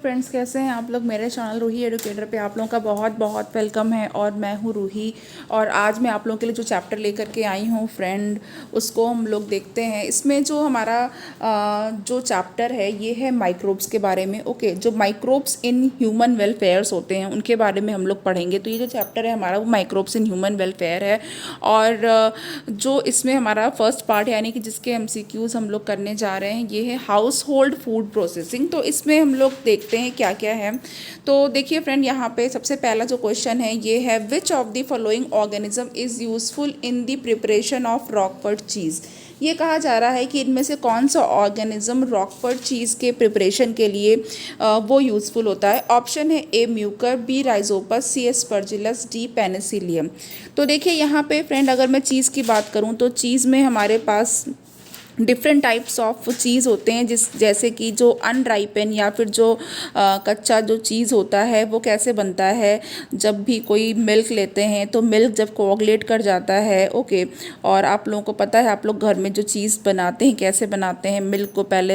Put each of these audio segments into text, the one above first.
Friends, कैसे हैं आप लोग। मेरे चैनल रूही एडुकेटर पे आप लोगों का बहुत बहुत वेलकम है। और मैं हूँ रूही, और आज मैं आप लोगों के लिए जो चैप्टर लेकर के आई हूँ फ्रेंड, उसको हम लोग देखते हैं। इसमें जो हमारा जो चैप्टर है ये है माइक्रोब्स के बारे में। ओके, जो माइक्रोब्स इन ह्यूमन वेलफेयर्स होते हैं उनके बारे में हम लोग पढ़ेंगे। तो ये जो चैप्टर है हमारा वो माइक्रोब्स इन ह्यूमन वेलफेयर है। और जो इसमें हमारा फर्स्ट पार्ट यानी कि जिसके एमसीक्यूज हम लोग करने जा रहे हैं ये है हाउस होल्ड फूड प्रोसेसिंग। तो इसमें हम लोग देखते हैं क्या क्या है। तो देखिए फ्रेंड, यहाँ पे सबसे पहला जो क्वेश्चन है ये है which of the following organism is useful in the preparation of Roquefort cheese. ये कहा जा रहा है कि इनमें से कौन सा ऑर्गेनिज्म रॉकफोर्ट चीज़ के प्रिपरेशन के लिए वो यूज़फुल होता है। ऑप्शन है ए म्यूकर, बी राइजोपस, सी एस्परजिलस, डी पेनिसिलियम। तो देखिए यहाँ पे फ्रेंड, अगर मैं चीज़ की बात करूँ तो चीज़ में हमारे पास डिफरेंट टाइप्स ऑफ चीज़ होते हैं, जैसे कि जो अनराइपन या फिर जो कच्चा जो चीज़ होता है वो कैसे बनता है। जब भी कोई मिल्क लेते हैं तो मिल्क जब कोआगुलेट कर जाता है, ओके, और आप लोगों को पता है आप लोग घर में जो चीज़ बनाते हैं कैसे बनाते हैं। मिल्क को पहले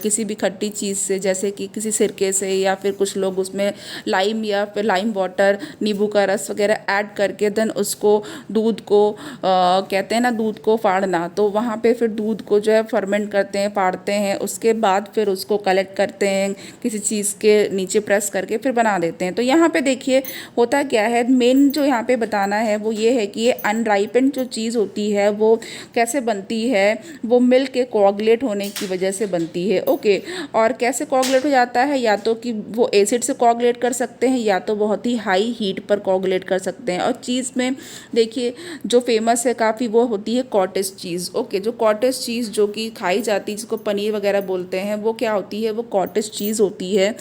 किसी भी खट्टी चीज़ से, जैसे कि किसी सिरके से, या फिर कुछ लोग उसमें लाइम या फिर लाइम वाटर, नींबू का रस वगैरह ऐड करके देन उसको दूध को कहते हैं ना, दूध को फाड़ना। तो वहाँ पे फिर दूध को जो है फर्मेंट करते हैं, फाड़ते हैं, उसके बाद फिर उसको कलेक्ट करते हैं किसी चीज़ के नीचे प्रेस करके फिर बना देते हैं। तो यहाँ पे देखिए होता क्या है, मेन जो यहाँ पे बताना है वो ये है कि ये अनराइपेंड जो चीज़ होती है वो कैसे बनती है। वो मिल्क के कोआगुलेट होने की वजह से बनती है। ओके, और कैसे कोआगुलेट हो जाता है, या तो कि वो एसिड से कोआगुलेट कर सकते हैं या तो बहुत ही हाई हीट पर कोआगुलेट कर सकते हैं। और चीज़ में देखिए जो फेमस है काफ़ी वो होती है कॉटेज चीज़। ओके, जो कॉटेज चीज़ जो कि खाई जाती है, जिसको पनीर वगैरह बोलते हैं, वो क्या होती है, वो कॉटेज चीज़ होती है।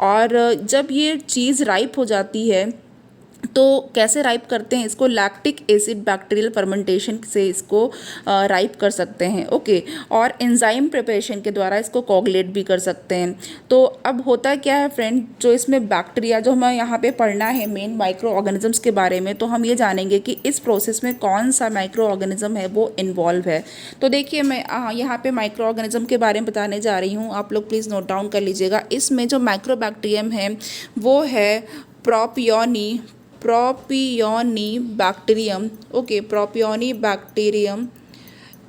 और जब ये चीज़ राइप हो जाती है तो कैसे राइप करते हैं इसको, लैक्टिक एसिड बैक्टीरियल फर्मेंटेशन से इसको राइप कर सकते हैं। ओके, और एंजाइम प्रिपरेशन के द्वारा इसको कोआगुलेट भी कर सकते हैं। तो अब होता क्या है फ्रेंड, जो इसमें बैक्टीरिया जो हमें यहाँ पे पढ़ना है मेन माइक्रो ऑर्गेनिजम्स के बारे में, तो हम ये जानेंगे कि इस प्रोसेस में कौन सा माइक्रो ऑर्गेनिज्म है वो इन्वॉल्व है। तो देखिए मैं यहाँ पे माइक्रो ऑर्गेनिज्म के बारे में बताने जा रही हूँ, आप लोग प्लीज़ नोट डाउन कर लीजिएगा। इसमें जो माइक्रोबैक्टीरियम है वो है propioni bacterium. Okay, propioni bacterium.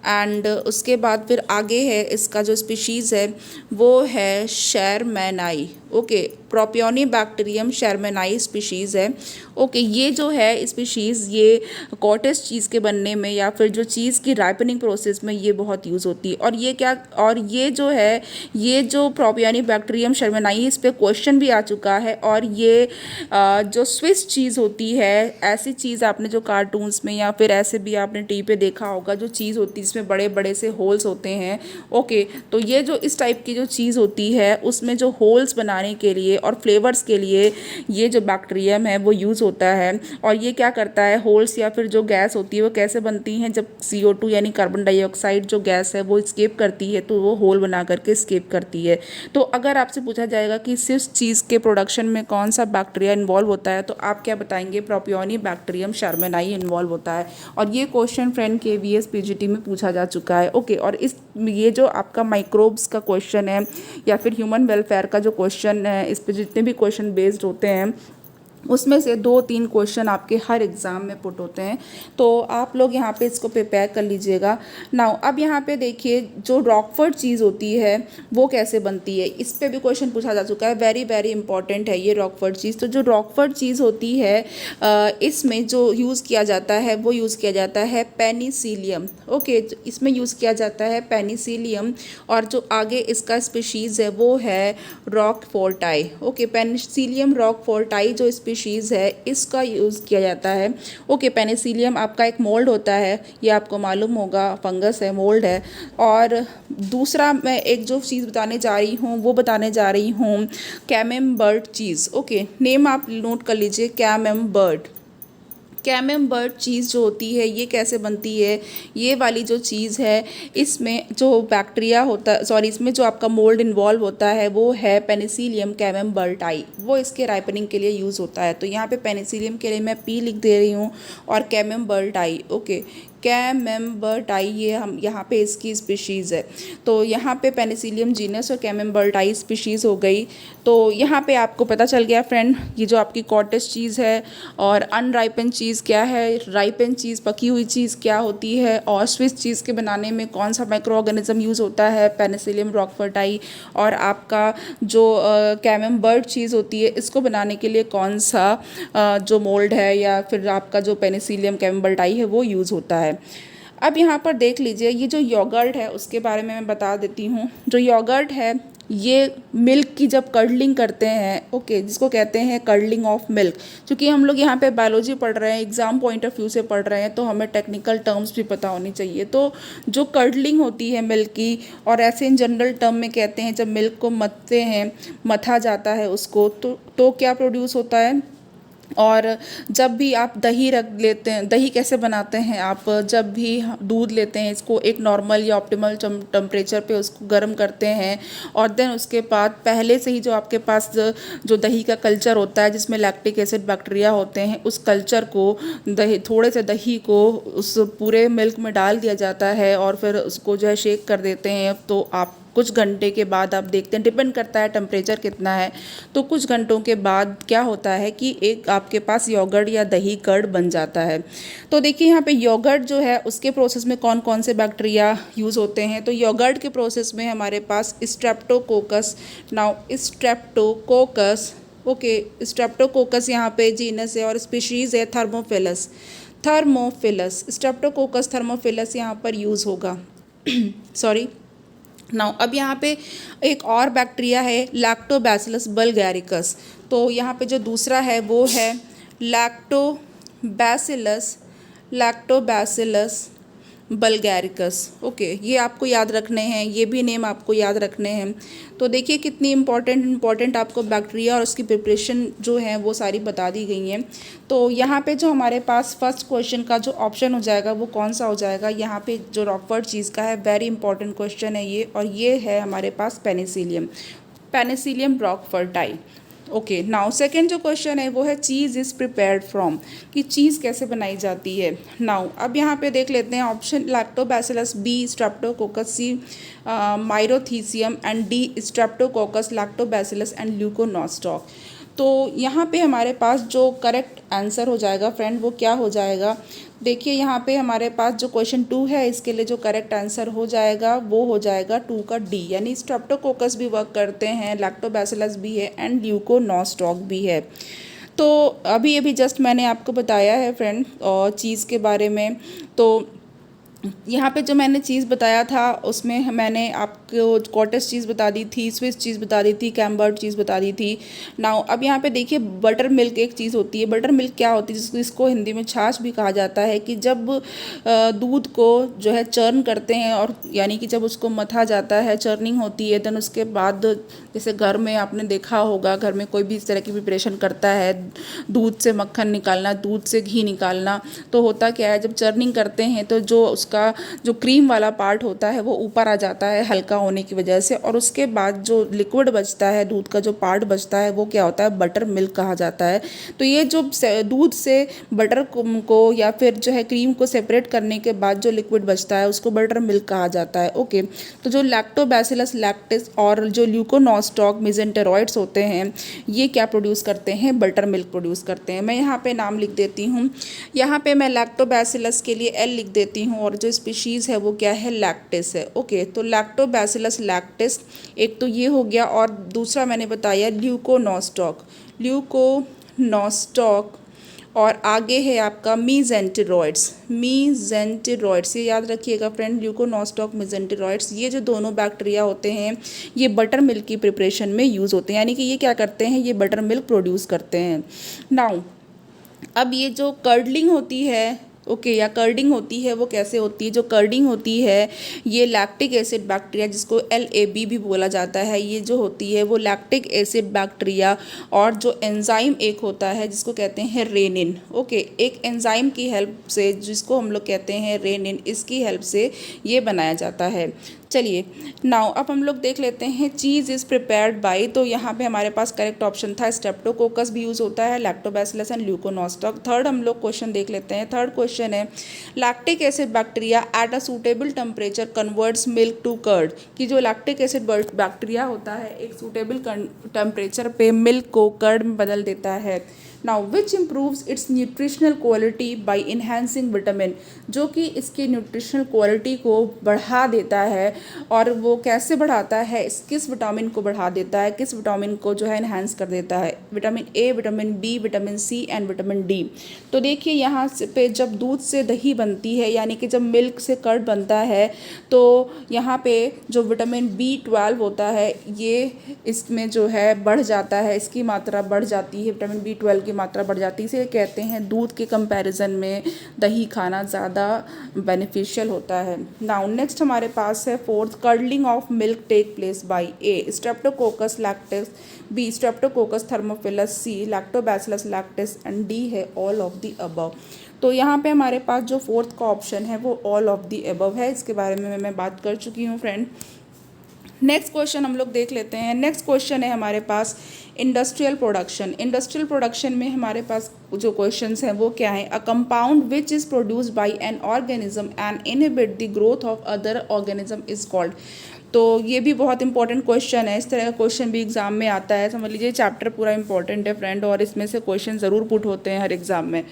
And उसके बाद फिर आगे है इसका जो स्पीशीज़ है वो है शेरमैनाई। ओके, प्रोपियोनी बैक्टीरियम शेरमैनाई स्पीशीज़ है। ओके, ये जो है स्पीशीज़ ये कॉटेज चीज़ के बनने में या फिर जो चीज़ की राइपनिंग प्रोसेस में ये बहुत यूज़ होती है। और ये क्या, और ये जो है, ये जो प्रोपियोनी बैक्टीरियम शेरमैनाई, इस पर क्वेश्चन भी आ चुका है। और ये जो स्विस चीज़ होती है, ऐसी चीज़ आपने जो कार्टून्स में या फिर ऐसे भी आपने टीवी पे देखा होगा, जो चीज़ होती है इसमें बड़े बड़े से होल्स होते हैं। ओके, तो ये जो इस टाइप की जो चीज़ होती है उसमें जो होल्स बनाने के लिए और फ्लेवर्स के लिए ये जो बैक्टीरियम है वो यूज़ होता है। और ये क्या करता है, होल्स या फिर जो गैस होती है वो कैसे बनती हैं, जब CO2 यानी कार्बन डाइऑक्साइड जो गैस है वो स्केप करती है तो वो होल बना करके स्केप करती है। तो अगर आपसे पूछा जाएगा कि सिर्फ चीज़ के प्रोडक्शन में कौन सा बैक्टीरिया इन्वॉल्व होता है, तो आप क्या बताएंगे, प्रोपियोनी बैक्टीरियम शेरमैनाई इन्वॉल्व होता है। और ये क्वेश्चन फ्रेंड KVS PGT में पूछा जा चुका है। ओके, और इस ये जो आपका माइक्रोब्स का क्वेश्चन है या फिर ह्यूमन वेलफेयर का जो क्वेश्चन है, इस पे जितने भी क्वेश्चन बेस्ड होते हैं उसमें से 2-3 क्वेश्चन आपके हर एग्ज़ाम में पुट होते हैं। तो आप लोग यहाँ पे इसको प्रिपेयर कर लीजिएगा। नाउ अब यहाँ पे देखिए जो रॉकफोर्ट चीज़ होती है वो कैसे बनती है, इस पे भी क्वेश्चन पूछा जा चुका है। वेरी वेरी इंपॉर्टेंट है ये रॉकफोर्ट चीज़। तो जो रॉकफोर्ट चीज़ होती है इसमें जो यूज़ किया जाता है वो यूज़ किया जाता है पेनिसिलियम। ओके, इसमें यूज़ किया जाता है पेनिसिलियम। और जो आगे इसका स्पीशीज़ है वो है रॉकफोर्टाई। ओके, पेनिसिलियम रॉकफोर्टाई जो स्पीशीज़ है इसका यूज़ किया जाता है। ओके, पेनिसिलियम आपका एक मोल्ड होता है, ये आपको मालूम होगा, फंगस है, मोल्ड है। और दूसरा मैं एक जो चीज़ बताने जा रही हूँ वो बताने जा रही हूँ कैमेम्बर्ट चीज़। ओके, नेम आप नोट कर लीजिए, कैमेम्बर्ट। कैमेम्बर्ट चीज़ जो होती है ये कैसे बनती है, ये वाली जो चीज़ है इसमें जो बैक्टीरिया होता है, सॉरी, इसमें जो आपका मोल्ड इन्वॉल्व होता है वो है पेनिसिलियम कैमेम्बर्टाई, वो इसके राइपनिंग के लिए यूज़ होता है। तो यहाँ पे पेनिसिलियम के लिए मैं P लिख दे रही हूँ और कैमेम्बर्टाई। ओके, कैमेम्बर्टाई, ये हम यहाँ पे इसकी स्पीशीज़ है। तो यहाँ पे पेनिसिलियम जीनस और कैमेम्बर्टाई स्पीशीज़ हो गई। तो यहाँ पे आपको पता चल गया फ्रेंड, ये जो आपकी कॉटेज चीज़ है और अनराइपन चीज़ क्या है, राइपन चीज़ पकी हुई चीज़ क्या होती है, और स्विस चीज़ के बनाने में कौन सा माइक्रो ऑर्गेनिज्म यूज़ होता है, पेनिसिलियम रॉकफोर्टाई, और आपका जो कैमेम्बर्ट चीज़ होती है इसको बनाने के लिए कौन सा जो मोल्ड है या फिर आपका जो पेनिसिलियम कैमेम्बर्टाई है वो यूज़ होता है। अब यहाँ पर देख लीजिए, ये जो योगर्ट है उसके बारे में मैं बता देती हूँ। जो योगर्ट है ये मिल्क की जब कर्डलिंग करते हैं, ओके, जिसको कहते हैं कर्डलिंग ऑफ मिल्क। क्योंकि हम लोग यहाँ पे बायोलॉजी पढ़ रहे हैं, एग्जाम पॉइंट ऑफ व्यू से पढ़ रहे हैं, तो हमें टेक्निकल टर्म्स भी पता होनी चाहिए। तो जो कर्डलिंग होती है मिल्क की, और ऐसे इन जनरल टर्म में कहते हैं जब मिल्क को मथते हैं, मथा जाता है उसको, तो क्या प्रोड्यूस होता है। और जब भी आप दही रख लेते हैं, दही कैसे बनाते हैं आप, जब भी दूध लेते हैं इसको एक नॉर्मल या ऑप्टिमल टेम्परेचर पे उसको गर्म करते हैं, और देन उसके बाद पहले से ही जो आपके पास जो दही का कल्चर होता है जिसमें लैक्टिक एसिड बैक्टीरिया होते हैं, उस कल्चर को थोड़े से दही को उस पूरे मिल्क में डाल दिया जाता है और फिर उसको जो है शेक कर देते हैं। तो आप कुछ घंटे के बाद आप देखते हैं, डिपेंड करता है टेम्परेचर कितना है, तो कुछ घंटों के बाद क्या होता है कि एक आपके पास योगर्ट या दही कर्ड बन जाता है। तो देखिए यहाँ पे योगर्ट जो है उसके प्रोसेस में कौन कौन से बैक्टीरिया यूज़ होते हैं। तो योगर्ट के प्रोसेस में हमारे पास streptococcus, now streptococcus, okay, streptococcus यहाँ पे जीनस है और स्पीशीज़ है थर्मोफिलस। थर्मोफिलस, स्ट्रेप्टोकोकस थर्मोफिलस यहाँ पर यूज़ होगा। सॉरी। नाउ अब यहाँ पे एक और बैक्टीरिया है लैक्टोबैसिलस बल्गैरिकस। तो यहाँ पे जो दूसरा है वो है लैक्टोबैसिलस बल्गैरिकस। ओके, ये आपको याद रखने हैं, ये भी नेम आपको याद रखने हैं। तो देखिए कितनी इंपॉर्टेंट आपको बैक्टीरिया और उसकी प्रिपरेशन जो है वो सारी बता दी गई हैं। तो यहाँ पे जो हमारे पास फर्स्ट क्वेश्चन का जो ऑप्शन हो जाएगा वो कौन सा हो जाएगा, यहाँ पे जो रॉकफोर्ट चीज़ का है, वेरी इंपॉर्टेंट क्वेश्चन है ये, और ये है हमारे पास पेनिसिलियम रॉकफोर्टाई। ओके, नाउ सेकेंड जो क्वेश्चन है वो है चीज़ इज़ प्रिपेयर्ड फ्रॉम, कि चीज़ कैसे बनाई जाती है। नाउ अब यहाँ पे देख लेते हैं option lactobacillus, B streptococcus, C myrothecium and D streptococcus lactobacillus and leuconostoc. तो यहाँ पे हमारे पास जो करेक्ट आंसर हो जाएगा फ्रेंड वो क्या हो जाएगा, देखिए यहाँ पे हमारे पास जो क्वेश्चन 2 है इसके लिए जो करेक्ट आंसर हो जाएगा वो हो जाएगा 2 का डी, यानी स्ट्रेप्टोकोकस भी वर्क करते हैं, लैक्टोबैसिलस भी है एंड ल्यूकोनोस्टॉक भी है। तो अभी जस्ट मैंने आपको बताया है फ्रेंड और चीज़ के बारे में। तो यहाँ पे जो मैंने चीज़ बताया था उसमें मैंने आपको कॉटेज चीज़ बता दी थी, स्विस चीज़ बता दी थी, कैम्बर्ट चीज़ बता दी थी। नाउ अब यहाँ पे देखिए बटर मिल्क एक चीज़ होती है। बटर मिल्क क्या होती है, जिसको हिंदी में छाछ भी कहा जाता है, कि जब दूध को जो है चर्न करते हैं, और यानी कि जब उसको मथा जाता है, चर्निंग होती है, देन उसके बाद जैसे घर में आपने देखा होगा, घर में कोई भी इस तरह की प्रिपरेशन करता है, दूध से मक्खन निकालना, दूध से घी निकालना, तो होता क्या है जब चर्निंग करते हैं तो जो उसका जो क्रीम वाला पार्ट होता है वो ऊपर आ जाता है हल्का होने की वजह से, और उसके बाद जो लिक्विड बचता है, दूध का जो पार्ट बचता है वो क्या होता है, बटर मिल्क कहा जाता है। तो ये जो दूध से बटर को या फिर जो है क्रीम को सेपरेट करने के बाद जो लिक्विड बचता है उसको बटर मिल्क कहा जाता है। ओके, तो जो लैक्टोबैसिलस लैक्टिस और जो ल्यूकोनोस्टॉक मेसेंटेरॉइड्स होते हैं ये क्या प्रोड्यूस करते हैं, बटर मिल्क प्रोड्यूस करते हैं। मैं यहाँ पे नाम लिख देती हूँ, यहाँ पे मैं लैक्टोबैसिलस के लिए एल लिख देती हूँ और जो स्पीशीज़ है वो क्या है, लैक्टिस है। ओके, तो लैक्टोबैसिलस लैक्टिस एक तो ये हो गया, और दूसरा मैंने बताया ल्यूकोनोस्टॉक, और आगे है आपका मीजेंटेरॉइड्स, ये याद रखिएगा फ्रेंड, ल्यूकोनोस्टॉक मीजेंटेरॉइड्स, ये जो दोनों बैक्टीरिया होते हैं ये बटर मिल्क की प्रिपरेशन में यूज़ होते हैं, यानी कि ये क्या करते हैं, ये बटर मिल्क प्रोड्यूस करते हैं। नाउ अब ये जो कर्डलिंग होती है, ओके, या कर्डिंग होती है वो कैसे होती है, जो कर्डिंग होती है ये लैक्टिक एसिड बैक्टीरिया, जिसको LAB भी बोला जाता है, ये जो होती है वो लैक्टिक एसिड बैक्टीरिया, और जो एंजाइम एक होता है जिसको कहते हैं रेनिन। ओके, एक एंजाइम की हेल्प से, जिसको हम लोग कहते हैं रेनिन, इसकी हेल्प से ये बनाया जाता है। चलिए नाउ अब हम लोग देख लेते हैं चीज़ इज़ प्रिपेयर्ड बाय। तो यहाँ पे हमारे पास करेक्ट ऑप्शन था स्ट्रेप्टोकोकस भी यूज़ होता है, लैक्टोबैसिलस एंड ल्यूकोनोस्टॉक। थर्ड हम लोग क्वेश्चन देख लेते हैं। थर्ड क्वेश्चन है lactic acid bacteria at a suitable temperature converts milk to curd. कि जो लैक्टिक एसिड बैक्टीरिया होता है एक सूटेबल टेम्परेचर पे मिल्क को कर्ड में बदल देता है। Now which improves its nutritional quality by enhancing vitamin. जो कि इसकी न्यूट्रिशनल क्वालिटी को बढ़ा देता है। और वो कैसे बढ़ाता है, किस विटामिन को बढ़ा देता है, किस विटामिन को जो है इन्हेंस कर देता है। Vitamin A, vitamin B, vitamin C and vitamin D. तो देखिए यहाँ पे जब दूध से दही बनती है यानी कि जब मिल्क से कर्ड बनता है तो यहाँ पे जो विटामिन B12 होता है ये इसमें जो है बढ़ जाता है, इसकी मात्रा बढ़ जाती है, विटामिन B12 की मात्रा बढ़ जाती है। इसे कहते हैं दूध के कंपैरिजन में दही खाना ज़्यादा बेनिफिशियल होता है। नाउ नेक्स्ट हमारे पास है fourth curdling of milk take place by A streptococcus lactis, B streptococcus thermophilus, C lactobacillus lactis and D है ऑल ऑफ द अबव। तो यहाँ पे हमारे पास जो फोर्थ का ऑप्शन है वो ऑल ऑफ द अबव है। इसके बारे में मैं बात कर चुकी हूँ फ्रेंड। नेक्स्ट क्वेश्चन हम लोग देख लेते हैं। नेक्स्ट क्वेश्चन है हमारे पास इंडस्ट्रियल प्रोडक्शन। इंडस्ट्रियल प्रोडक्शन में हमारे पास जो क्वेश्चंस हैं वो क्या है। A compound which is produced by an organism and inhibit the growth of other organism is called. तो ये भी बहुत इंपॉर्टेंट क्वेश्चन है। इस तरह का क्वेश्चन भी एग्जाम में आता है। समझ लीजिए चैप्टर पूरा इंपॉर्टेंट है फ्रेंड और इसमें से क्वेश्चन ज़रूर पुट होते हैं हर एग्ज़ाम में।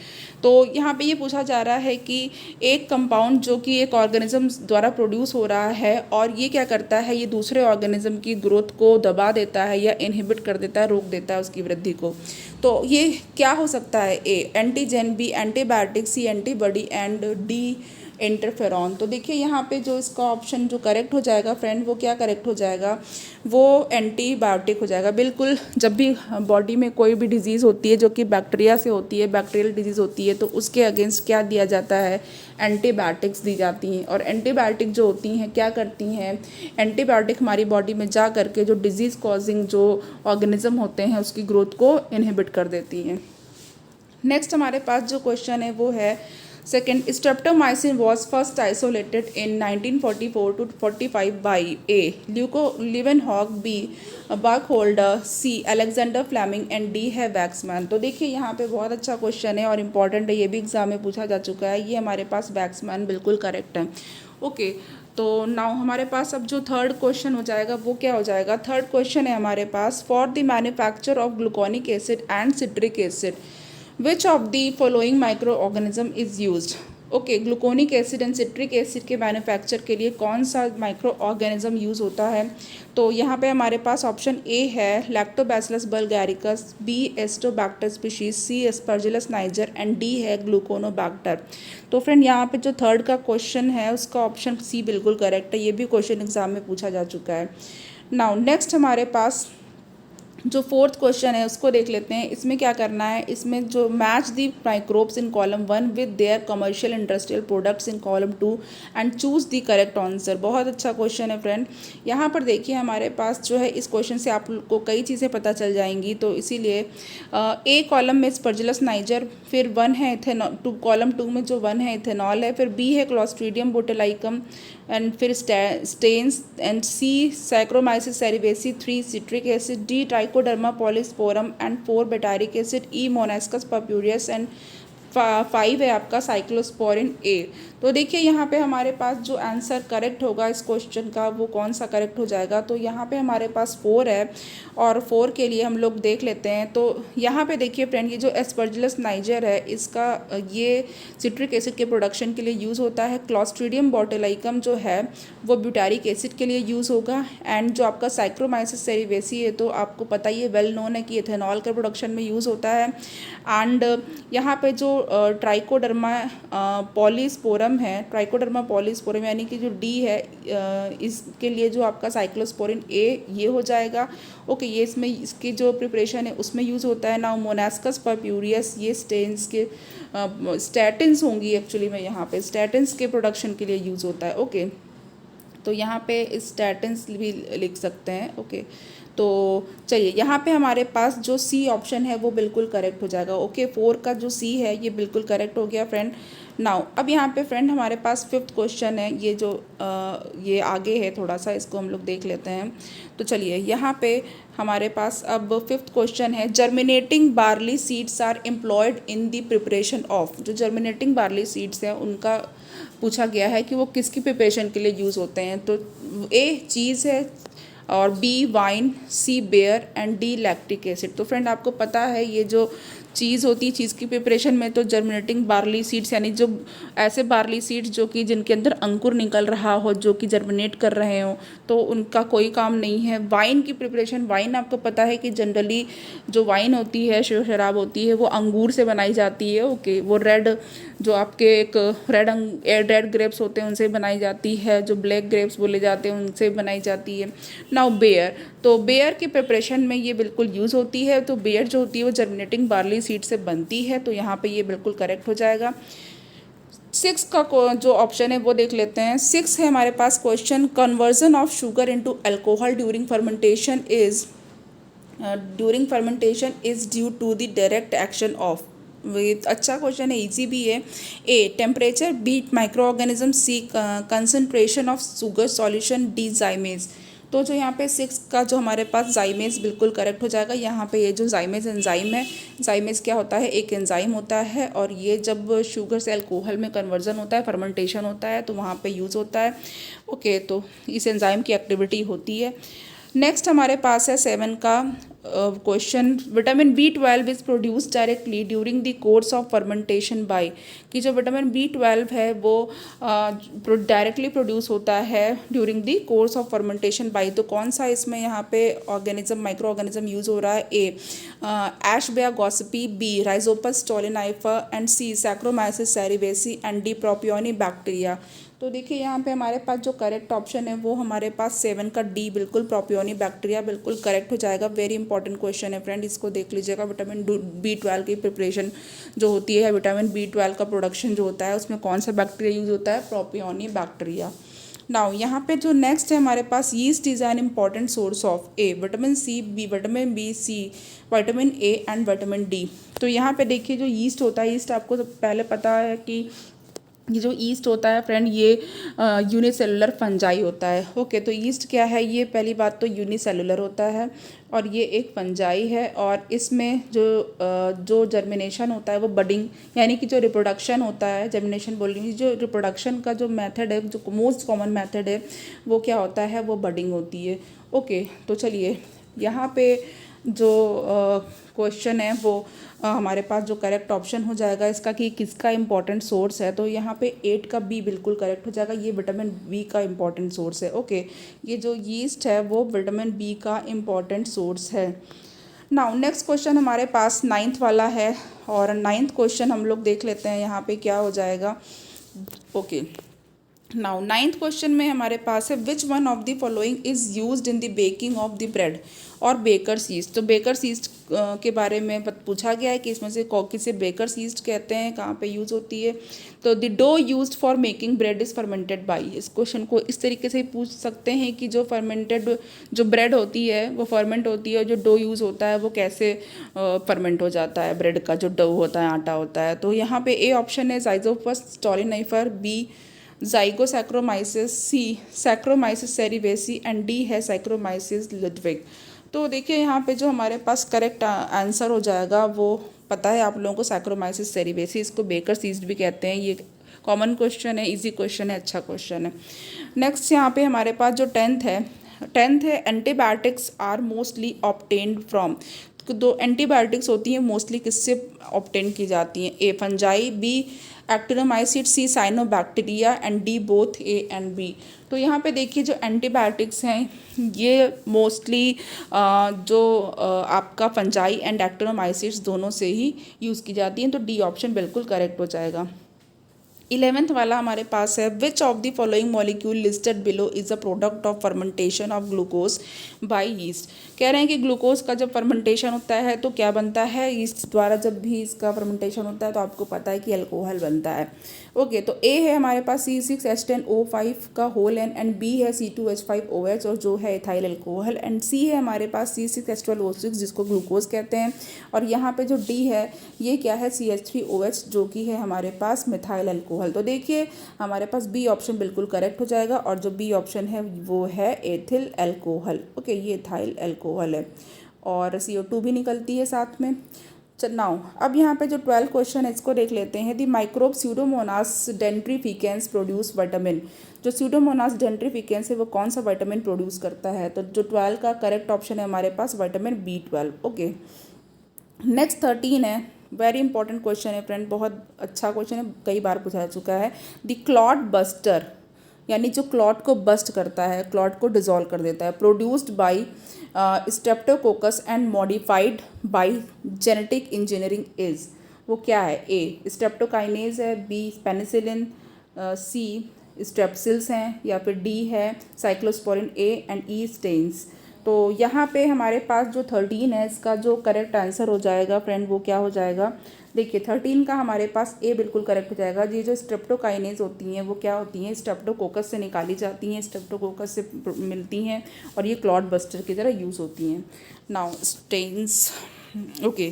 तो यहाँ पे ये पूछा जा रहा है कि एक कंपाउंड जो कि एक ऑर्गेनिज्म द्वारा प्रोड्यूस हो रहा है और ये क्या करता है, ये दूसरे ऑर्गेनिज्म की ग्रोथ को दबा देता है या इनहिबिट कर देता है, रोक देता है उसकी वृद्धि को। तो ये क्या हो सकता है। A antigen, B antibiotic, C antibody and D interferon. तो देखिए यहाँ पे जो इसका ऑप्शन जो करेक्ट हो जाएगा फ्रेंड वो क्या करेक्ट हो जाएगा, वो एंटीबायोटिक हो जाएगा। बिल्कुल जब भी बॉडी में कोई भी डिजीज़ होती है जो कि बैक्टीरिया से होती है, बैक्टीरियल डिजीज़ होती है, तो उसके अगेंस्ट क्या दिया जाता है, एंटीबायोटिक्स दी जाती हैं। और एंटीबायोटिक जो होती हैं क्या करती हैं, एंटीबायोटिक हमारी बॉडी में जा करके जो डिजीज़ कॉजिंग जो ऑर्गेनिज्म होते हैं उसकी ग्रोथ को इनहिबिट कर देती हैं। नेक्स्ट हमारे पास जो क्वेश्चन है वो है second streptomycin was first isolated in 1944 to 45 by A Leeuwenhoek, B Burkholder, C Alexander Fleming and D है वैक्समैन। तो देखिए यहाँ पे बहुत अच्छा क्वेश्चन है और इम्पॉर्टेंट है, ये भी एग्जाम में पूछा जा चुका है। ये हमारे पास वैक्समैन बिल्कुल करेक्ट है। ओके तो नाउ हमारे पास अब जो थर्ड क्वेश्चन हो जाएगा वो क्या हो जाएगा। थर्ड क्वेश्चन है हमारे पास for the manufacture of gluconic acid and citric acid which of the following micro organism is used. Okay gluconic acid and citric acid के मैन्युफैक्चर के लिए कौन सा माइक्रो ऑर्गेनिज्म यूज़ होता है। तो यहाँ पे हमारे पास ऑप्शन ए है lactobacillus bulgaricus, B acetobacter species, C aspergillus niger and D है ग्लूकोनोबैक्टर। तो फ्रेंड यहाँ पे जो थर्ड का क्वेश्चन है उसका ऑप्शन सी बिल्कुल करेक्ट है। ये भी क्वेश्चन एग्जाम में पूछा जा चुका है। नाउ नेक्स्ट हमारे पास जो फोर्थ क्वेश्चन है उसको देख लेते हैं। इसमें क्या करना है, इसमें जो match the microbes in column 1 with their commercial industrial products in column 2 and choose the correct answer. बहुत अच्छा क्वेश्चन है फ्रेंड। यहाँ पर देखिए हमारे पास जो है इस क्वेश्चन से आपको कई चीज़ें पता चल जाएंगी। तो इसीलिए ए कॉलम में स्पर्जिलस नाइजर, फिर 1 है इथेनॉल, कॉलम 2 में जो 1 है इथेनॉल है, फिर बी है क्लॉस्ट्रीडियम बोटेलाइकम एंड फिर stains and C saccharomyces cerevisiae, 3 citric acid, D trichoderma polysporum and 4 butyric acid, E monascus purpureus and 5 है आपका साइक्लोस्पोरिन ए। तो देखिए यहाँ पे हमारे पास जो आंसर करेक्ट होगा इस क्वेश्चन का वो कौन सा करेक्ट हो जाएगा। तो यहाँ पे हमारे पास 4 है और 4 के लिए हम लोग देख लेते हैं। तो यहाँ पे देखिए फ्रेंड ये जो एस्परजिलस नाइजर है इसका ये सिट्रिक एसिड के प्रोडक्शन के लिए यूज़ होता है। क्लॉस्ट्रीडियम बोटेलाइकम जो है वो ब्यूटारिक एसिड के लिए यूज़ होगा। एंड जो आपका साइक्रोमाइसिस सेरिवेसी है तो आपको पता ही है, वेल नोन है कि इथेनॉल के प्रोडक्शन में यूज़ होता है। एंड यहाँ पे जो ट्राइकोडर्मा पॉलीस्पोरम है, ट्राइकोडर्मा पॉलीस्पोरम यानी कि जो डी है इसके लिए जो आपका साइक्लोस्पोरिन ए ये हो जाएगा। ओके ये इसमें इसकी जो प्रिपरेशन है उसमें यूज़ होता है। नाउ मोनास्कस पर्प्यूरियस ये स्टेन्स के स्टैटिन्स होंगी एक्चुअली में, यहाँ पे स्टैटिन्स के प्रोडक्शन के लिए यूज़ होता है। ओके तो यहाँ पे स्टैटिन्स भी लिख सकते हैं। ओके तो चलिए यहाँ पे हमारे पास जो सी ऑप्शन है वो बिल्कुल करेक्ट हो जाएगा। ओके 4 का जो सी है ये बिल्कुल करेक्ट हो गया फ्रेंड। नाउ अब यहाँ पे फ्रेंड हमारे पास फिफ्थ क्वेश्चन है, ये जो ये आगे है थोड़ा सा, इसको हम लोग देख लेते हैं। तो चलिए यहाँ पे हमारे पास अब फिफ्थ क्वेश्चन है, germinating barley seeds are employed in the preparation of. जो जर्मिनेटिंग बार्ली सीड्स हैं उनका पूछा गया है कि वो किसकी प्रिपरेशन के लिए यूज़ होते हैं। तो ए चीज़ है, और B wine, C beer and D lactic acid. तो फ्रेंड आपको पता है ये जो चीज़ होती है, चीज़ की प्रिपरेशन में तो जर्मिनेटिंग बार्ली सीड्स यानी जो ऐसे बार्ली सीड्स जो कि जिनके अंदर अंकुर निकल रहा हो, जो कि जर्मिनेट कर रहे हो, तो उनका कोई काम नहीं है। वाइन की प्रिपरेशन, वाइन आपको पता है कि जनरली जो वाइन होती है, शराब होती है, वो अंगूर से बनाई जाती है। ओके, वो रेड जो आपके एक रेड ग्रेप्स होते हैं उनसे बनाई जाती है, जो ब्लैक ग्रेप्स बोले जाते हैं उनसे बनाई जाती है। नाउ बेयर, तो बेयर की प्रिपरेशन में ये बिल्कुल यूज़ होती है। तो बेयर जो होती है वो जर्मिनेटिंग बार्ली सीड से बनती है, तो यहाँ पे ये बिल्कुल करेक्ट हो जाएगा। 6 का जो ऑप्शन है वो देख लेते हैं। 6 है हमारे पास question, conversion of sugar into alcohol during fermentation is due to the direct action of. अच्छा क्वेश्चन है, इजी भी है। A temperature, B micro organism, C concentration of sugar solution, D zymase. तो जो यहाँ पे 6 का जो हमारे पास जाइमेज बिल्कुल करेक्ट हो जाएगा। यहाँ पे ये जो जाइमेज एंजाइम है, जाइमेज क्या होता है, एक एंजाइम होता है, और ये जब शुगर से अल्कोहल में कन्वर्जन होता है, फर्मेंटेशन होता है, तो वहाँ पे यूज़ होता है। ओके, तो इस एंजाइम की एक्टिविटी होती है। नेक्स्ट हमारे पास है 7 का question, vitamin B12 is produce directly during the course of fermentation by. कि जो विटामिन B12 है वो डायरेक्टली प्रोड्यूस होता है during the course of fermentation by. तो कौन सा इसमें यहाँ पे ऑर्गेनिज्म, माइक्रो ऑर्गेनिज्म यूज़ हो रहा है? A ashbya gossypii, B rhizopus stolonifer and C saccharomyces cerevisiae and D propionibacteria. तो देखिए यहाँ पे हमारे पास जो करेक्ट ऑप्शन है वो हमारे पास 7 का डी बिल्कुल प्रोपियोनी बैक्टीरिया बिल्कुल करेक्ट हो जाएगा। वेरी इंपॉर्टेंट क्वेश्चन है फ्रेंड, इसको देख लीजिएगा। विटामिन B12 की प्रिपरेशन जो होती है, विटामिन B12 का प्रोडक्शन जो होता है, उसमें कौन सा बैक्टीरिया यूज होता है? Propioni bacteria. नाउ यहाँ पे जो नेक्स्ट है हमारे पास, yeast is an important source of A vitamin C, B vitamin B, C vitamin A and vitamin D. तो यहाँ पे देखिए जो यीस्ट होता है, यीस्ट आपको पहले पता है कि ये जो ईस्ट होता है फ्रेंड, ये यूनिसेलुलर फंजाई होता है। ओके, तो ईस्ट क्या है? ये पहली बात तो यूनिसेलुलर होता है और ये एक फंजाई है, और इसमें जो जर्मिनेशन होता है वो बडिंग यानी कि जो रिप्रोडक्शन होता है, जर्मिनेशन बोल रही हूँ, जो रिप्रोडक्शन का जो मेथड है, जो मोस्ट कॉमन मेथड है, वो क्या होता है? वो बडिंग होती है। ओके, तो चलिए यहाँ पे जो क्वेश्चन है वो हमारे पास जो करेक्ट ऑप्शन हो जाएगा इसका कि किसका इम्पॉर्टेंट सोर्स है, तो यहाँ पे 8 का बी बिल्कुल करेक्ट हो जाएगा। ये विटामिन बी का इम्पॉर्टेंट सोर्स है। ओके, ये जो यीस्ट है वो विटामिन बी का इम्पॉर्टेंट सोर्स है। नाउ नेक्स्ट क्वेश्चन हमारे पास 9th वाला है, और 9th क्वेश्चन हम लोग देख लेते हैं यहाँ पे क्या हो जाएगा। ओके, नाउ 9th क्वेश्चन में हमारे पास है, which one of the following is used in the baking of the bread और बेकर्स यीस्ट। तो बेकर्स यीस्ट के बारे में पूछा गया है कि इसमें से किसे बेकर्स यीस्ट कहते हैं, कहाँ पे यूज़ होती है। तो the dough used for making bread is fermented by. इस क्वेश्चन को इस तरीके से पूछ सकते हैं कि जो फर्मेंटेड जो ब्रेड होती है वो फर्मेंट होती है, जो डो यूज़ होता है वो कैसे फर्मेंट हो जाता है, ब्रेड का जो डो होता है, आटा होता है। तो यहाँ पे ए ऑप्शन है rhizopus stolonifer, B zygosaccharomyces, C saccharomyces cerevisiae and D है सैक्रोमाइसिस लुड्विग। तो देखिए यहाँ पे जो हमारे पास करेक्ट आंसर हो जाएगा वो पता है आप लोगों को, सैक्रोमाइसिस सेरिवेसी, इसको बेकर्स यीस्ट भी कहते हैं। ये कॉमन क्वेश्चन है, इजी क्वेश्चन है, अच्छा क्वेश्चन है। नेक्स्ट यहाँ पे हमारे पास जो 10th है, antibiotics are mostly obtained from. दो एंटीबायोटिक्स होती हैं मोस्टली किससे ऑब्टेन की जाती हैं? A fungi, B actinomycetes, C cyanobacteria and D both A and B. तो यहाँ पे देखिए जो एंटीबायोटिक्स हैं ये मोस्टली जो आपका फंजाई एंड एक्टिनोमाइसिड्स दोनों से ही यूज़ की जाती हैं। तो डी ऑप्शन बिल्कुल करेक्ट हो जाएगा। 11th वाला हमारे पास है, which of the following molecule listed below is a product of fermentation of glucose by yeast. कह रहे हैं कि ग्लूकोज का जब फर्मेंटेशन होता है तो क्या बनता है, यीस्ट द्वारा जब भी इसका फर्मेंटेशन होता है तो आपको पता है कि अल्कोहल बनता है। ओके, तो ए है हमारे पास C6H10O5 का होल एंड बी है C2H5OH और जो है इथाइल अल्कोहल, एंड सी है हमारे पास C6H12O6 जिसको ग्लूकोज कहते हैं, और यहाँ पे जो डी है ये क्या है CH3OH जो कि है हमारे पास मिथाइल अल्कोहल। तो देखिए हमारे पास बी ऑप्शन बिल्कुल करेक्ट हो जाएगा, और जो बी ऑप्शन है वो है एथिल अल्कोहल। ओके, ये इथाइल अल्कोहल है, और CO2 भी निकलती है साथ में। नाउ अब यहाँ पे जो 12 क्वेश्चन है इसको देख लेते हैं। दी माइक्रोब स्यूडोमोनास डेंट्रीफिकेंस प्रोड्यूस विटामिन। जो स्यूडोमोनास डेंट्रीफिकेंस है वो कौन सा विटामिन प्रोड्यूस करता है, तो जो 12 का करेक्ट ऑप्शन है हमारे पास विटामिन B12। ओके, नेक्स्ट 13 है, वेरी इंपॉर्टेंट क्वेश्चन है फ्रेंड, बहुत अच्छा क्वेश्चन है, कई बार पूछा जा चुका है। द क्लॉट बस्टर, यानी जो क्लॉट को बस्ट करता है, क्लॉट को डिजोल्व कर देता है, produced by streptococcus and modified by genetic engineering is, वो क्या है, ए स्ट्रेप्टोकाइनेज है, बी पेनिसिलिन, सी स्ट्रेप्सिल्स हैं, या फिर डी है cyclosporin A and E statins. तो यहाँ पे हमारे पास जो 13 है इसका जो करेक्ट आंसर हो जाएगा फ्रेंड वो क्या हो जाएगा, देखिए 13 का हमारे पास ए बिल्कुल करेक्ट हो जाएगा। ये जो स्ट्रेप्टोकाइनेज होती हैं वो क्या होती हैं, स्ट्रेप्टोकोकस से निकाली जाती हैं, स्ट्रेप्टोकोकस से मिलती हैं, और ये क्लॉट बस्टर की तरह यूज़ होती हैं। नाउ स्टेन्स, ओके,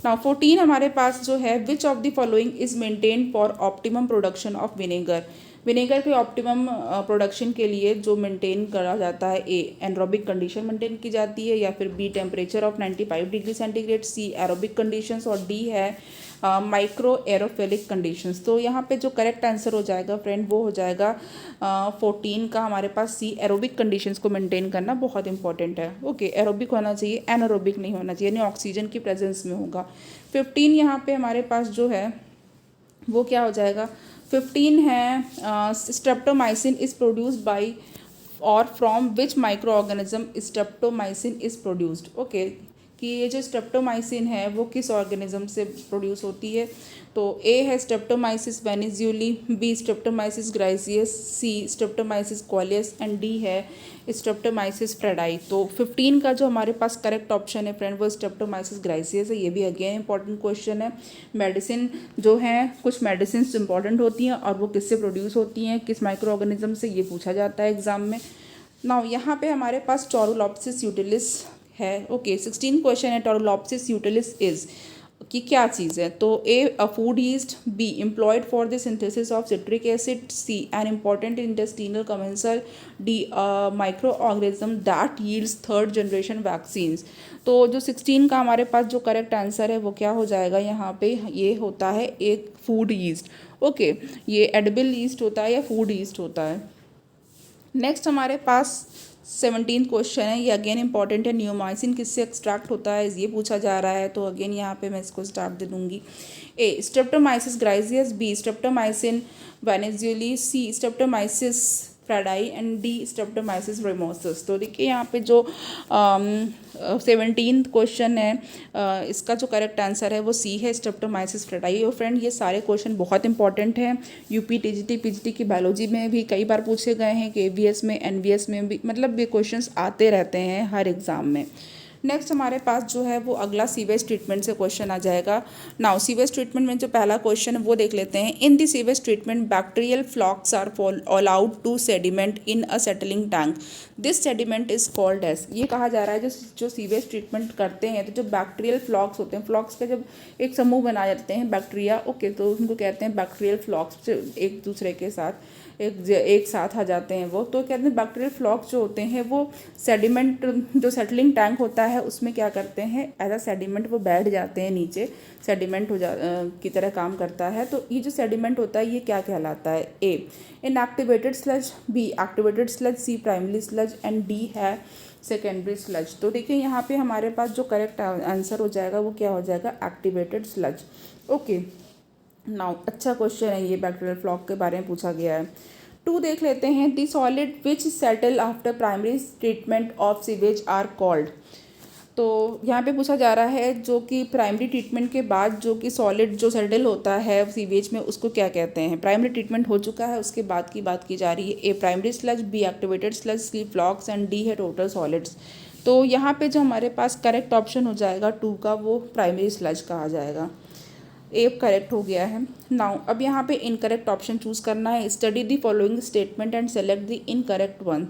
नाउ 14 हमारे पास जो है, which of the following is maintain for optimum production of vinegar. Vinegar के ऑप्टिमम प्रोडक्शन के लिए जो मेंटेन करा जाता है, ए एनरोबिक कंडीशन मेंटेन की जाती है, या फिर B temperature of 95 degree centigrade, C aerobic conditions, और डी है माइक्रो एरोफिलिक कंडीशंस। तो यहाँ पे जो करेक्ट आंसर हो जाएगा फ्रेंड वो हो जाएगा 14 का हमारे पास सी, एरोबिक कंडीशंस को मेंटेन करना बहुत इंपॉर्टेंट है। ओके, एरोबिक होना चाहिए, एनारोबिक नहीं होना चाहिए, यानी ऑक्सीजन की प्रेजेंस में होगा। 15 यहाँ पे हमारे पास जो है वो क्या हो जाएगा, 15 है स्ट्रेप्टोमाइसिन इज प्रोड्यूस्ड बाय और from which micro organism streptomycin is produced. Okay, कि ये जो स्ट्रेप्टोमाइसिन है वो किस ऑर्गेनिज्म से प्रोड्यूस होती है, तो ए है streptomyces venezuelae, B streptomyces griseus, C streptomyces collius, and D है स्ट्रेप्टोमाइसिस फ्रेडाई। तो 15 का जो हमारे पास करेक्ट ऑप्शन है फ्रेंड वो स्ट्रेप्टोमाइसिस ग्राइसियस है। ये भी अगेन इंपॉर्टेंट क्वेश्चन है। मेडिसिन जो हैं, कुछ मेडिसिन इंपॉर्टेंट होती हैं और वो किससे प्रोड्यूस होती हैं, किस माइक्रो ऑर्गेनिज्म से, ये पूछा जाता है एग्जाम में। नाउ यहाँ पे हमारे पास टोरुलोप्सिस यूटिलिस है। ओके, 16 क्वेश्चन है, टोरुलोप्सिस यूटिलिस इज कि क्या चीज़ है, तो A a food yeast, B employed for the synthesis of citric acid, C an important intestinal commensal, D micro organism that yields third generation vaccines. तो जो 16 का हमारे पास जो करेक्ट आंसर है वो क्या हो जाएगा, यहाँ पे ये होता है एक फूड यीस्ट। ओके, ये एडिबल यीस्ट होता है या फूड यीस्ट होता है। नेक्स्ट हमारे पास 17 क्वेश्चन है, ये अगेन इंपॉर्टेंट है, न्यूमाइसिन किससे एक्सट्रैक्ट होता है ये पूछा जा रहा है, तो अगेन यहाँ पे मैं इसको स्टार्ट दे दूँगी। A streptomyces griseus, B streptomycin venezuelae, C streptomyces fradiae, and D streptomyces ramosus. तो देखिए यहाँ पे जो 17th क्वेश्चन है इसका जो करेक्ट आंसर है वो सी है, स्ट्रेप्टोमाइसिस फ्रेडाई। और फ्रेंड ये सारे क्वेश्चन बहुत इंपॉर्टेंट हैं, यूपी टीजीटी पीजीटी की बायोलॉजी में भी कई बार पूछे गए हैं, केवीएस में, एनवीएस में भी, मतलब ये क्वेश्चंस आते रहते हैं हर एग्ज़ाम में। नेक्स्ट हमारे पास जो है वो अगला सीवेज ट्रीटमेंट से क्वेश्चन आ जाएगा। नाउ सीवेज ट्रीटमेंट में जो पहला क्वेश्चन है वो देख लेते हैं। In the sewage treatment bacterial flocs are allowed to sediment in a settling tank, this sediment is called as. ये कहा जा रहा है जो सीवेज ट्रीटमेंट करते हैं तो जो बैक्टीरियल फ्लॉक्स होते हैं, फ्लॉक्स का जब एक समूह बनाए जाते हैं बैक्टीरिया, ओके, तो उनको कहते हैं बैक्टीरियल फ्लॉक्स, एक दूसरे के साथ एक साथ आ जाते हैं वो, तो कहते हैं बैक्टीरियल फ्लॉक्स जो होते हैं वो सेडिमेंट, जो सेटलिंग टैंक होता है उसमें क्या करते हैं, एज अ सेडिमेंट वो बैठ जाते हैं नीचे, सेडिमेंट की तरह काम करता है। तो ये जो सेडिमेंट होता है ये क्या कहलाता है, A inactivated sludge, B activated sludge, C primary sludge, and D है सेकेंडरी स्लज। तो देखिए यहाँ पे हमारे पास जो करेक्ट आंसर हो जाएगा वो क्या हो जाएगा, एक्टिवेटेड स्लज। ओके, नाउ अच्छा क्वेश्चन है ये, बैक्टीरियल फ्लॉक के बारे में पूछा गया है। 2 देख लेते हैं। The solid which settle after primary treatment of sewage are called. तो यहाँ पे पूछा जा रहा है जो कि प्राइमरी ट्रीटमेंट के बाद जो कि सॉलिड जो सेटल होता है सीवेज में उसको क्या कहते हैं। प्राइमरी ट्रीटमेंट हो चुका है, उसके बाद की बात की जा रही है। A primary sludge, B activated sludge, C flocs and D है टोटल सॉलिड्स। तो यहाँ पे जो हमारे पास करेक्ट ऑप्शन हो जाएगा 2 का, वो प्राइमरी स्लज कहा जाएगा। ए करेक्ट हो गया है। नाउ अब यहाँ पे इनकरेक्ट ऑप्शन चूज़ करना है। Study the following statement and select the incorrect one.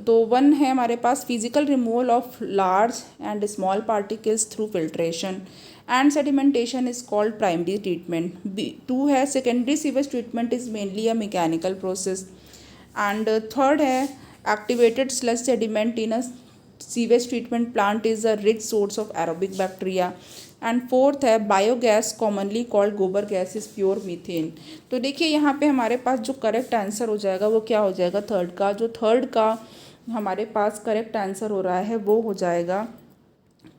तो वन है हमारे पास physical removal of large and small particles through filtration and sedimentation is called primary treatment. B 2 है secondary sewage treatment is mainly a mechanical process. And third है activated sludge sediment in a sewage treatment plant is a rich source of aerobic bacteria. And fourth है biogas commonly called gobar gas is pure methane. तो देखिए यहाँ पे हमारे पास जो correct answer हो जाएगा वो क्या हो जाएगा, थर्ड का। जो थर्ड का हमारे पास करेक्ट आंसर हो रहा है वो हो जाएगा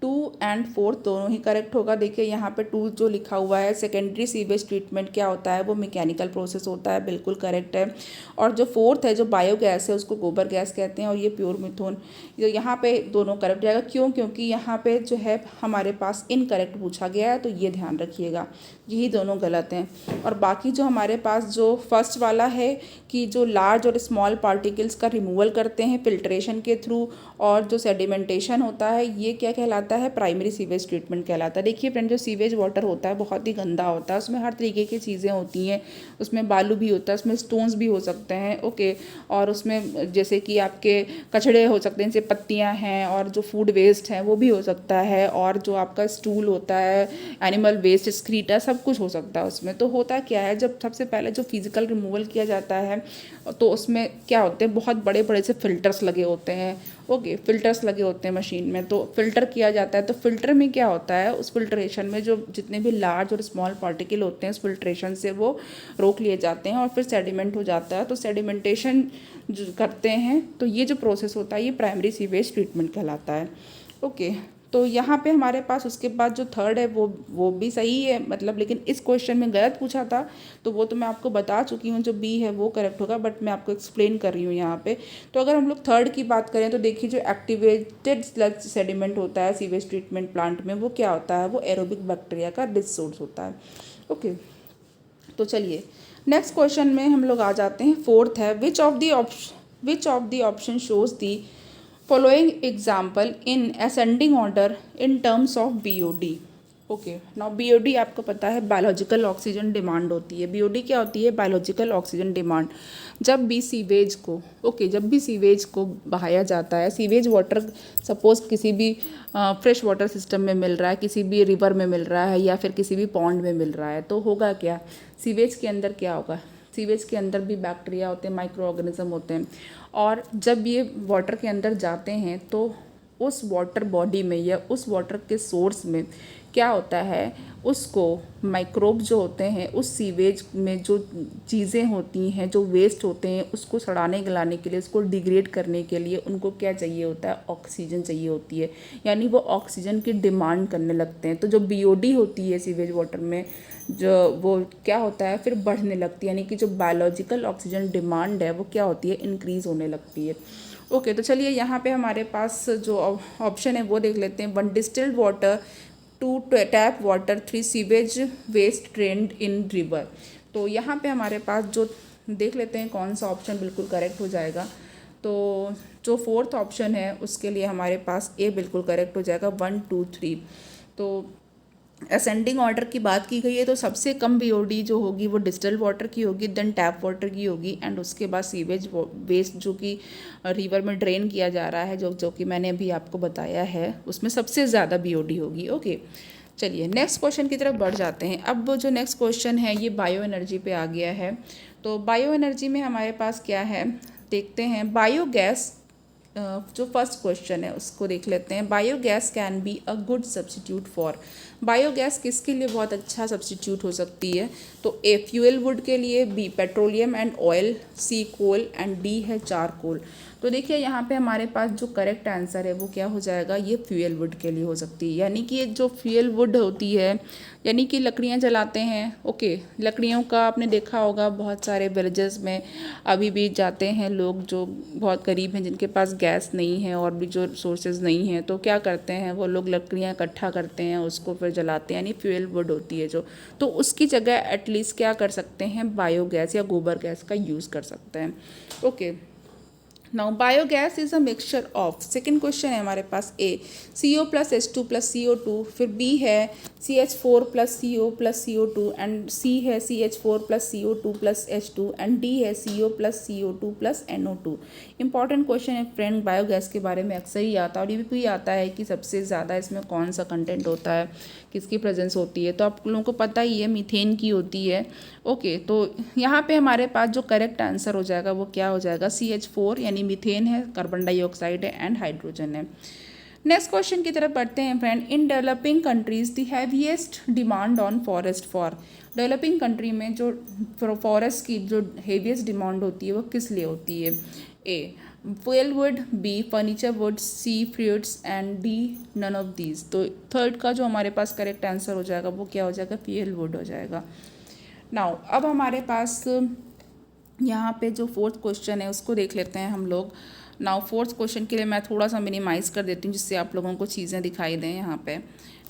2 एंड 4 दोनों ही करेक्ट होगा। देखिए यहाँ पे 2 जो लिखा हुआ है सेकेंडरी सीवेज ट्रीटमेंट क्या होता है, वो मैकेनिकल प्रोसेस होता है, बिल्कुल करेक्ट है। और जो फोर्थ है जो बायोगैस है उसको गोबर गैस कहते हैं और ये प्योर मिथेन। तो यहाँ पे दोनों करेक्ट जाएगा। क्यों? क्योंकि यहाँ पे जो है हमारे पास इनकरेक्ट पूछा गया है, तो ये ध्यान रखिएगा, यही दोनों गलत हैं। और बाकी जो हमारे पास जो फर्स्ट वाला है कि जो लार्ज और स्मॉल पार्टिकल्स का रिमूवल करते हैं फिल्ट्रेशन के थ्रू और जो सेडिमेंटेशन होता है, ये क्या कहलाता है, प्राइमरी सीवेज ट्रीटमेंट कहलाता है। देखिए फ्रेंड, जो सीवेज वाटर होता है बहुत ही गंदा होता है, उसमें हर तरीके की चीज़ें होती हैं, उसमें बालू भी होता है, उसमें स्टोन्स भी हो सकते हैं, ओके। और उसमें जैसे कि आपके कचड़े हो सकते हैं, जैसे पत्तियाँ हैं, और जो फूड वेस्ट है वो भी हो सकता है, और जो आपका स्टूल होता है, एनिमल वेस्ट, एक्सक्रीटा, सब कुछ हो सकता है उसमें। तो होता क्या है, जब सबसे पहले जो फिजिकल रिमूवल किया जाता है तो उसमें क्या होते हैं, बहुत बड़े बड़े से फिल्टर्स लगे होते हैं, ओके, फिल्टर्स लगे होते हैं मशीन में, तो फिल्टर किया जाता है। तो फिल्टर में क्या होता है, उस फिल्ट्रेशन में जो जितने भी लार्ज और स्मॉल पार्टिकल होते हैं उस फिल्ट्रेशन से वो रोक लिए जाते हैं और फिर सेडिमेंट हो जाता है। तो सेडिमेंटेशन जो करते हैं, तो ये जो प्रोसेस होता है ये प्राइमरी सीवेज ट्रीटमेंट कहलाता है, ओके। तो यहाँ पे हमारे पास उसके बाद जो थर्ड है वो भी सही है, मतलब, लेकिन इस क्वेश्चन में गलत पूछा था, तो वो तो मैं आपको बता चुकी हूँ, जो बी है वो करेक्ट होगा, बट मैं आपको एक्सप्लेन कर रही हूँ यहाँ पे। तो अगर हम लोग थर्ड की बात करें तो देखिए, जो एक्टिवेटेड स्लज सेडिमेंट होता है सीवेज ट्रीटमेंट प्लांट में, वो क्या होता है, वो एरोबिक बैक्टीरिया का रिच सोर्स होता है, ओके। तो चलिए नेक्स्ट क्वेश्चन में हम लोग आ जाते हैं। फोर्थ है which of the option shows the following example in ascending order in terms of BOD। Okay, now BOD आपको पता है बायोलॉजिकल ऑक्सीजन डिमांड होती है। BOD क्या होती है, बायोलॉजिकल ऑक्सीजन डिमांड। जब भी सीवेज को बहाया जाता है, सीवेज वाटर सपोज किसी भी फ्रेश वाटर सिस्टम में मिल रहा है, किसी भी रिवर में मिल रहा है, या फिर किसी भी पॉन्ड में मिल रहा है, तो होगा क्या, सीवेज के अंदर क्या होगा, सीवेज के अंदर भी बैक्टीरिया होते हैं, माइक्रो ऑर्गेनिज्म होते हैं, और जब ये वाटर के अंदर जाते हैं तो उस वाटर बॉडी में या उस वाटर के सोर्स में क्या होता है, उसको माइक्रोब जो होते हैं उस सीवेज में जो चीज़ें होती हैं, जो वेस्ट होते हैं, उसको सड़ाने गलाने के लिए, उसको डिग्रेड करने के लिए उनको क्या चाहिए होता है, ऑक्सीजन चाहिए होती है, यानी वो ऑक्सीजन की डिमांड करने लगते हैं। तो जो BOD होती है सीवेज वाटर में, जो वो क्या होता है, फिर बढ़ने लगती है, यानी कि जो बायोलॉजिकल ऑक्सीजन डिमांड है वो क्या होती है, इंक्रीज़ होने लगती है, ओके। तो चलिए यहाँ पे हमारे पास जो ऑप्शन है वो देख लेते हैं। 1 distilled water, 2 tap water, 3 sewage waste drained in river. तो यहाँ पे हमारे पास जो देख लेते हैं कौन सा ऑप्शन बिल्कुल करेक्ट हो जाएगा। तो जो फोर्थ ऑप्शन है उसके लिए हमारे पास ए बिल्कुल करेक्ट हो जाएगा, 1 2 3। तो असेंडिंग ऑर्डर की बात की गई है तो सबसे कम BOD जो होगी वो डिस्टिल्ड वाटर की होगी, देन टैप वाटर की होगी, एंड उसके बाद सीवेज वेस्ट जो कि रिवर में ड्रेन किया जा रहा है, जो कि मैंने अभी आपको बताया है, उसमें सबसे ज़्यादा BOD होगी, ओके। चलिए नेक्स्ट क्वेश्चन की तरफ बढ़ जाते हैं। अब जो नेक्स्ट क्वेश्चन है ये बायो एनर्जी पे आ गया है। तो बायो एनर्जी में हमारे पास क्या है, देखते हैं। बायोगैस, जो फर्स्ट क्वेश्चन है उसको देख लेते हैं। Biogas can be a good substitute for. Biogas किसके लिए बहुत अच्छा सब्स्टिट्यूट हो सकती है, तो ए फ्यूल वुड के लिए, B petroleum and oil, C coal, and D है चारकोल। तो देखिए यहाँ पे हमारे पास जो करेक्ट आंसर है वो क्या हो जाएगा, ये फ्यूल वुड के लिए हो सकती है। यानी कि ये जो फ्यूल वुड होती है, यानी कि लकड़ियाँ जलाते हैं। ओके, लकड़ियों का आपने देखा होगा बहुत सारे विलेजेस में अभी भी जाते हैं लोग जो बहुत गरीब हैं, जिनके पास गैस नहीं है और भी जो सोर्सेज नहीं है, तो क्या करते हैं वो लोग लकड़ियाँ इकट्ठा करते हैं, उसको फिर जलाते हैं, यानी फ्यूल वुड होती है जो। तो उसकी जगह एटलीस्ट क्या कर सकते हैं, बायोगैस या गोबर गैस का यूज़ कर सकते हैं। Okay, now biogas is a mixture of, second question है हमारे पास, A CO plus H2 plus CO2, फिर बी है CH4 plus CO plus CO2, and C है CH4 plus CO2 plus H2, and D है CO plus CO2 plus NO2। Important question है friend, biogas के बारे में अक्सर ही आता है और ये भी आता है कि सबसे ज़्यादा इसमें कौन सा कंटेंट होता है, किसकी प्रेजेंस होती है। तो आप लोगों को पता ही है मीथेन की होती है। ओके, तो यहाँ पे हमारे पास जो करेक्ट आंसर हो जाएगा वो क्या हो जाएगा, CH4 यानी मीथेन है, कार्बन डाइऑक्साइड है एंड हाइड्रोजन है। नेक्स्ट क्वेश्चन की तरफ बढ़ते हैं friend. In developing countries the heaviest demand on forest for, developing country में जो फॉरेस्ट की जो हेवीएस्ट डिमांड होती है वो किस लिए होती है, A fuel wood, B furniture wood, C fruits and D none of these. तो थर्ड का जो हमारे पास करेक्ट आंसर हो जाएगा वो क्या हो जाएगा, फ्यूल वुड हो जाएगा। नाउ अब हमारे पास यहाँ पे जो फोर्थ क्वेश्चन है उसको देख लेते हैं हम लोग। नाउ फोर्थ क्वेश्चन के लिए मैं थोड़ा सा मिनिमाइज़ कर देती हूँ जिससे आप लोगों को चीज़ें दिखाई दें। यहाँ पे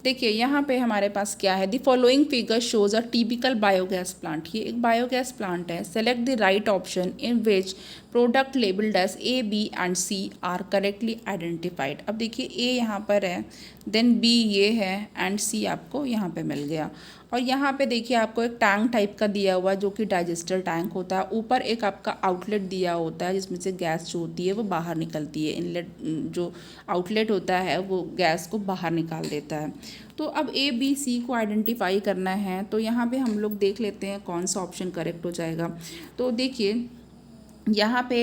देखिए, यहाँ पे हमारे पास क्या है, the following figure shows a typical biogas plant. ये एक बायोगैस प्लांट है। Select the right option in which product labelled as A, B and C are correctly identified. अब देखिए A यहाँ पर है, देन B ये है एंड C आपको यहाँ पे मिल गया। और यहाँ पे देखिए आपको एक टैंक टाइप का दिया हुआ है जो कि डाइजेस्टर टैंक होता है। ऊपर एक आपका आउटलेट दिया होता है जिसमें से गैस जो होती है वो बाहर निकलती है। इनलेट जो आउटलेट होता है वो गैस को बाहर निकाल देता है। तो अब A, B, C को आइडेंटिफाई करना है, तो यहाँ पे हम लोग देख लेते हैं कौन सा ऑप्शन करेक्ट हो जाएगा। तो देखिए यहाँ पे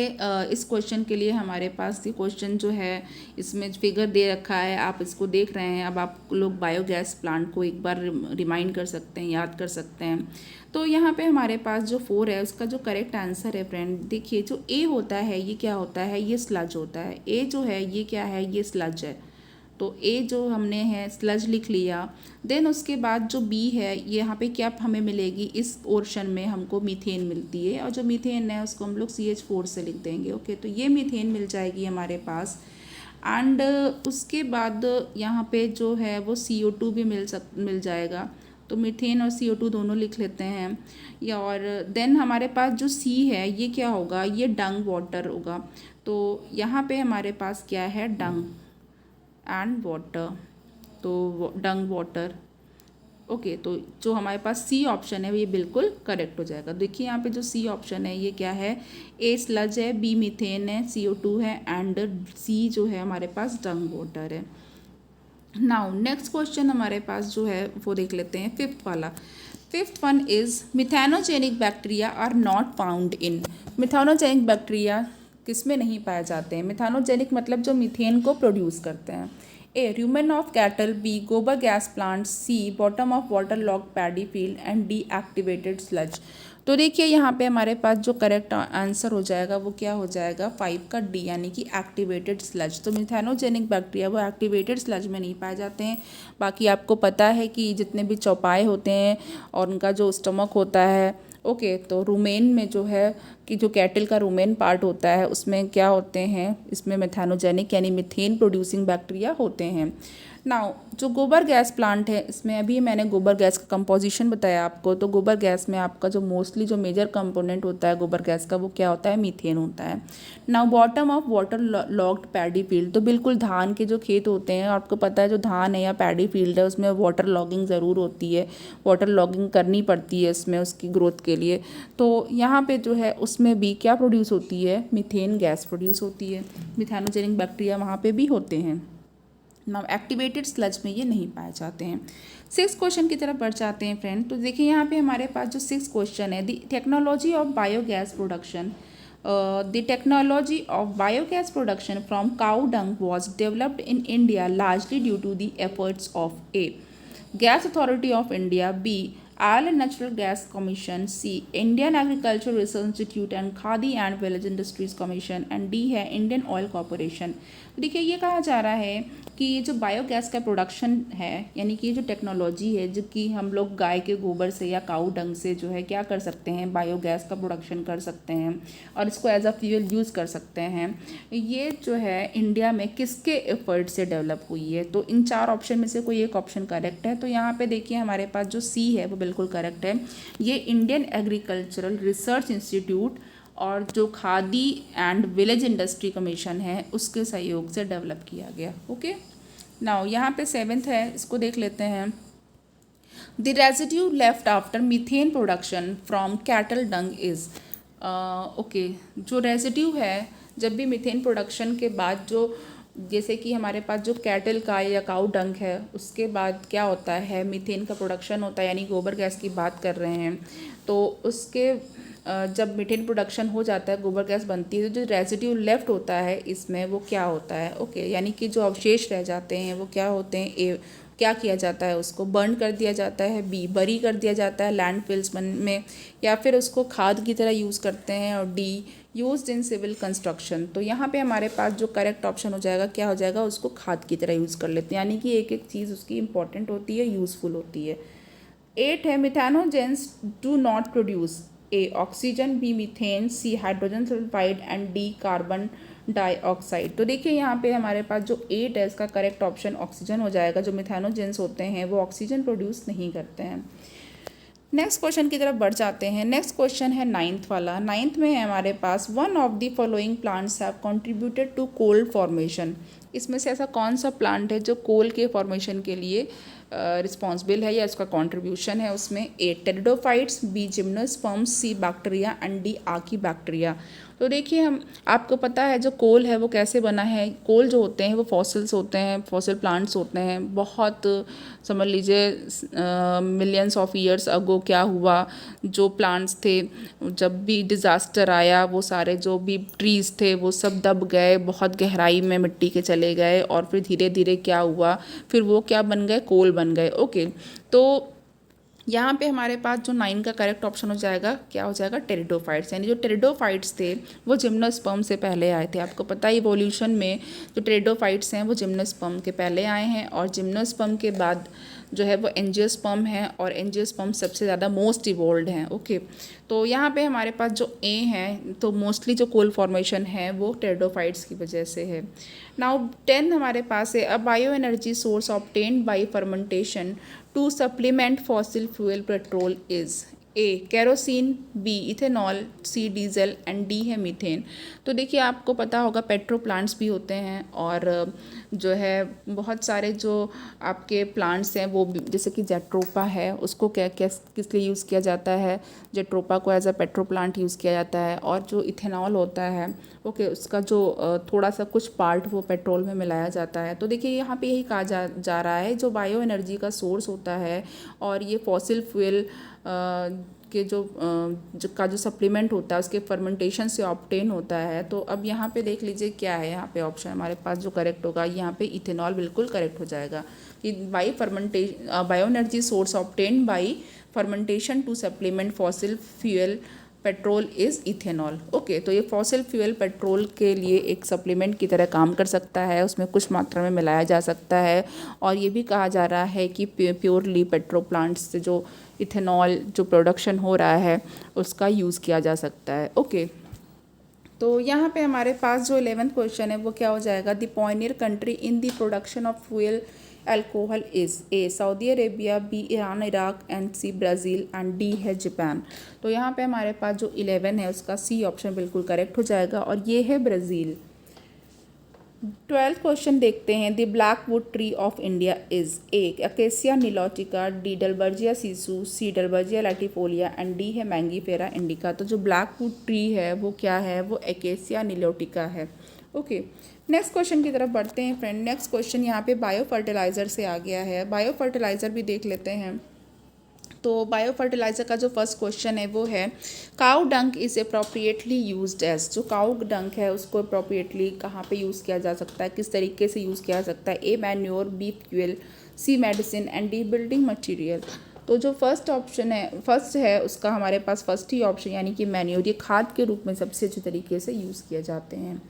इस क्वेश्चन के लिए हमारे पास ये क्वेश्चन जो है इसमें फिगर दे रखा है, आप इसको देख रहे हैं। अब आप लोग बायोगैस प्लांट को एक बार रिमाइंड कर सकते हैं, याद कर सकते हैं। तो यहाँ पे हमारे पास जो 4 है उसका जो करेक्ट आंसर है फ्रेंड, देखिए जो ए होता है ये क्या होता है, ये स्लज होता है। ए जो है ये क्या है, ये स्लज है। तो ए जो हमने है स्लज लिख लिया। देन उसके बाद जो बी है ये यहाँ पे क्या हमें मिलेगी, इस पोर्शन में हमको मीथेन मिलती है और जो मीथेन है उसको हम लोग CH4 से लिख देंगे। ओके, तो ये मीथेन मिल जाएगी हमारे पास। एंड उसके बाद यहाँ पे जो है वो CO2 भी मिल जाएगा। तो मीथेन और CO2 दोनों लिख लेते हैं। या और देन हमारे पास जो C है ये क्या होगा, ये डंग वाटर होगा। तो यहाँ पे हमारे पास क्या है, डंग एंड वाटर, तो डंग वाटर। ओके, तो जो हमारे पास सी ऑप्शन है ये बिल्कुल करेक्ट हो जाएगा। देखिए यहाँ पे जो सी ऑप्शन है ये क्या है, ए स्लज है, बी मीथेन है, CO2 है एंड सी जो है हमारे पास डंग वाटर है। नाउ नेक्स्ट क्वेश्चन हमारे पास जो है वो देख लेते हैं, फिफ्थ वाला। Fifth one is methanogenic bacteria are not found in. Methanogenic bacteria किस में नहीं पाए जाते हैं। मिथेनोजेनिक मतलब जो मीथेन को प्रोड्यूस करते हैं। A rumen of cattle, B gobar gas plant, C bottom of water log paddy field and D activated sludge. तो देखिए यहाँ पे हमारे पास जो करेक्ट आंसर हो जाएगा वो क्या हो जाएगा, 5 का डी यानी कि एक्टिवेटेड स्लज। तो मिथेनोजेनिक बैक्टीरिया वो एक्टिवेटेड स्लज में नहीं पाए जाते हैं। बाकी आपको पता है कि जितने भी चौपाए होते हैं और उनका जो स्टमक होता है, ओके, तो रूमेन में जो है कि जो कैटल का रूमेन पार्ट होता है उसमें क्या होते हैं, इसमें मिथेनोजेनिक यानी मीथेन प्रोड्यूसिंग बैक्टीरिया होते हैं। नाउ जो गोबर गैस प्लांट है इसमें अभी मैंने गोबर गैस का कंपोजिशन बताया आपको। तो गोबर गैस में आपका जो मोस्टली जो मेजर कंपोनेंट होता है गोबर गैस का वो क्या होता है, मीथेन होता है। Now bottom of water logged paddy field, तो बिल्कुल धान के जो खेत होते हैं, आपको पता है जो धान है या पैडी फील्ड है उसमें वाटर लॉगिंग ज़रूर होती है, वाटर लॉगिंग करनी पड़ती है इसमें उसकी ग्रोथ के लिए। तो यहाँ पे जो है उसमें भी क्या प्रोड्यूस होती है, मीथेन गैस प्रोड्यूस होती है। मिथेनोजेनिक बैक्टीरिया वहाँ पे भी होते हैं। नाउ एक्टिवेटेड स्लज में ये नहीं पाए जाते हैं। 6 क्वेश्चन की तरफ बढ़ जाते हैं फ्रेंड। तो देखिए यहाँ पे हमारे पास जो 6 क्वेश्चन है, the technology of biogas production, the technology of biogas production from cow dung was developed in India largely due to the efforts of A gas authority of India, B oil and natural gas commission, C Indian agriculture research institute and Khadi and village industries commission, and D है Indian oil corporation. तो देखिए ये कहा जा रहा है कि ये जो बायोगैस का प्रोडक्शन है, यानी कि ये जो टेक्नोलॉजी है जो कि हम लोग गाय के गोबर से या काऊ डंग से जो है क्या कर सकते हैं, बायोगैस का प्रोडक्शन कर सकते हैं और इसको एज अ फ्यूल यूज़ कर सकते हैं, ये जो है इंडिया में किसके एफर्ट से डेवलप हुई है। तो इन 4 ऑप्शन में से कोई एक ऑप्शन करेक्ट है। तो यहाँ पे देखिए हमारे पास जो सी है वो बिल्कुल करेक्ट है। ये इंडियन एग्रीकल्चरल रिसर्च इंस्टीट्यूट और जो khadi and village industry commission है उसके सहयोग से डेवलप किया गया। ओके, नाउ यहाँ पे 7th है, इसको देख लेते हैं। The residue left after methane production from cattle Dang is, okay, जो रेजिड्यू है जब भी मीथेन प्रोडक्शन के बाद जो जैसे कि हमारे पास जो कैटल का या काऊ डंग है उसके बाद क्या होता है, मीथेन का प्रोडक्शन होता है, यानी गोबर गैस की बात कर रहे हैं। तो उसके जब मीथेन प्रोडक्शन हो जाता है, गोबर गैस बनती है, तो जो रेजिड्यू लेफ्ट होता है इसमें वो क्या होता है, ओके, यानी कि जो अवशेष रह जाते हैं वो क्या होते हैं, क्या किया जाता है, उसको बर्न कर दिया जाता है, बरी कर दिया जाता है लैंडफिल्स में, या फिर उसको खाद की तरह यूज़ करते हैं, और D used in civil construction. तो यहाँ पे हमारे पास जो करेक्ट ऑप्शन हो जाएगा क्या हो जाएगा, उसको खाद की तरह यूज़ कर लेते हैं, यानी कि एक एक चीज़ उसकी इंपॉर्टेंट होती है, यूज़फुल होती है। 8 है methanogens do not produce, A oxygen, B methane, C hydrogen sulphide and D carbon dioxide. तो देखिए यहाँ पे हमारे पास जो 8 है इसका करेक्ट ऑप्शन ऑक्सीजन हो जाएगा। जो मिथेनोजेंस होते हैं वो ऑक्सीजन प्रोड्यूस नहीं करते हैं। नेक्स्ट क्वेश्चन की तरफ बढ़ जाते हैं। नेक्स्ट क्वेश्चन है 9th वाला। 9th में है हमारे पास, one of the following plants have contributed to coal formation. इसमें से ऐसा कौन सा प्लांट है जो कोल के फॉर्मेशन के लिए रिस्पॉन्सिबल है या इसका कंट्रीब्यूशन है उसमें, A pteridophytes, B gymnosperms, C bacteria and D archaebacteria. तो देखिए हम आपको पता है जो कोल है वो कैसे बना है। कोल जो होते हैं वो फॉसिल्स होते हैं, फॉसिल प्लांट्स होते हैं। बहुत समझ लीजिए मिलियंस ऑफ ईयर्स अगो क्या हुआ, जो प्लांट्स थे जब भी डिज़ास्टर आया वो सारे जो भी ट्रीज़ थे वो सब दब गए, बहुत गहराई में मिट्टी के चले गए, और फिर धीरे धीरे क्या हुआ, फिर वो क्या बन गए, कोल बन गए। ओके, तो यहाँ पे हमारे पास जो 9 का करेक्ट ऑप्शन हो जाएगा, क्या हो जाएगा, टेरिडोफाइट्स। यानी जो टेरिडोफाइट्स थे वो जिम्नोस्पर्म से पहले आए थे। आपको पता है इवोल्यूशन में जो टेरिडोफाइट्स हैं वो जिम्नोस्पर्म के पहले आए हैं, और जिम्नोस्पर्म के बाद जो है वो एंजियोस्पर्म है, और एंजियोस्पर्म सबसे ज़्यादा मोस्ट इवोल्व्ड हैं। ओके, तो यहाँ पे हमारे पास जो ए हैं तो मोस्टली जो कोल फॉर्मेशन है वो टेरिडोफाइट्स की वजह से है। नाउ 10 हमारे पास है, a bioenergy source obtained by fermentation to supplement fossil fuel petrol is, A kerosene, B ethanol, C diesel and D है मीथेन। तो देखिए आपको पता होगा पेट्रो प्लांट्स भी होते हैं, और जो है बहुत सारे जो आपके प्लांट्स हैं वो जैसे कि जेट्रोपा है, उसको क्या किस लिए यूज़ किया जाता है, जेट्रोपा को as a petro plant use किया जाता है। और जो इथेनॉल होता है ओके, उसका जो थोड़ा सा कुछ पार्ट वो पेट्रोल में मिलाया जाता है। तो देखिए यहाँ पे यही कहा जा रहा है जो बायो एनर्जी का सोर्स होता है और ये फॉसिल फ्यूल के का जो सप्लीमेंट होता है उसके फर्मेंटेशन से ऑब्टेन होता है। तो अब यहाँ पे देख लीजिए क्या है, यहाँ पे ऑप्शन हमारे पास जो करेक्ट होगा यहाँ पे इथेनॉल बिल्कुल करेक्ट हो जाएगा कि bioenergy source obtain by fermentation to supplement fossil fuel petrol is ethanol. Okay, तो ये फॉसिल फ्यूल पेट्रोल के लिए एक सप्लीमेंट की तरह काम कर सकता है, उसमें कुछ मात्रा में मिलाया जा सकता है। और ये भी कहा जा रहा है कि प्योरली पेट्रो प्लांट्स से जो इथेनॉल जो प्रोडक्शन हो रहा है उसका यूज़ किया जा सकता है। ओके, तो यहाँ पे हमारे पास जो 11th क्वेश्चन है वो क्या हो जाएगा, the pioneer country in the production of fuel alcohol is, A Saudi Arabia, B Iran Iraq and C Brazil and D है जापान। तो यहाँ पे हमारे पास जो 11 है उसका सी ऑप्शन बिल्कुल करेक्ट हो जाएगा और ये है ब्राज़ील। 12th क्वेश्चन देखते हैं, the black wood tree of India is, A acacia nilotica, D dalbergia sissoo, C dalbergia latifolia and D है मैंगीफेरा इंडिका। तो जो ब्लैक वुड ट्री है वो क्या है, वो एकेसिया निलोटिका है। ओके, नेक्स्ट क्वेश्चन की तरफ बढ़ते हैं फ्रेंड। नेक्स्ट क्वेश्चन यहाँ पे बायो फर्टिलाइज़र से आ गया है। बायो फर्टिलाइज़र भी देख लेते हैं। तो बायो फर्टिलाइज़र का जो फर्स्ट क्वेश्चन है वो है, काउ डंक इज़ अप्रोप्रिएटली यूज्ड एज। जो काउ डंक है उसको अप्रोप्रिएटली कहाँ पे यूज़ किया जा सकता है, किस तरीके से यूज़ किया जा सकता है, A manure, B fuel, C medicine and D building material. तो जो फर्स्ट है उसका हमारे पास फर्स्ट ही ऑप्शन यानी कि मैन्योर, ये खाद के रूप में सबसे अच्छे तरीके से यूज़ किए जाते हैं।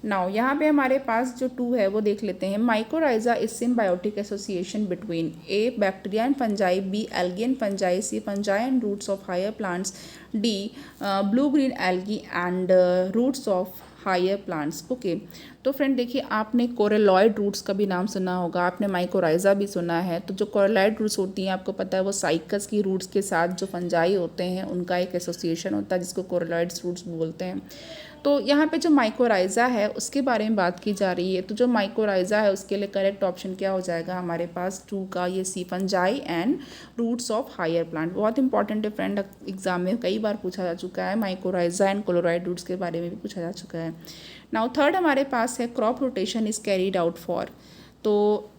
नाउ यहाँ पे हमारे पास जो 2 है वो देख लेते हैं। Mycorrhiza is symbiotic association between A bacteria and fungi, B algae and fungi, C fungi and roots of higher plants, D blue green algae and roots of higher plants. Okay, तो फ्रेंड देखिए, आपने coralloid roots का भी नाम सुना होगा, आपने mycorrhiza भी सुना है। तो जो कोरेलॉइड रूट्स होती हैं आपको पता है वो साइकस की रूट्स के साथ जो फंजाई होते हैं उनका एक एसोसिएशन होता है जिसको कोरेलॉइड रूट्स बोलते हैं। तो यहाँ पे जो माइकोराइजा है उसके बारे में बात की जा रही है। तो जो माइकोराइजा है उसके लिए करेक्ट ऑप्शन क्या हो जाएगा हमारे पास 2 का, ये C fungi and roots of higher plant. बहुत इंपॉर्टेंट है फ्रेंड, एग्जाम में कई बार पूछा जा चुका है। माइकोराइजा एंड कोलोराइड रूट्स के बारे में भी पूछा जा चुका है। नाउ थर्ड हमारे पास है crop rotation is carried out for. तो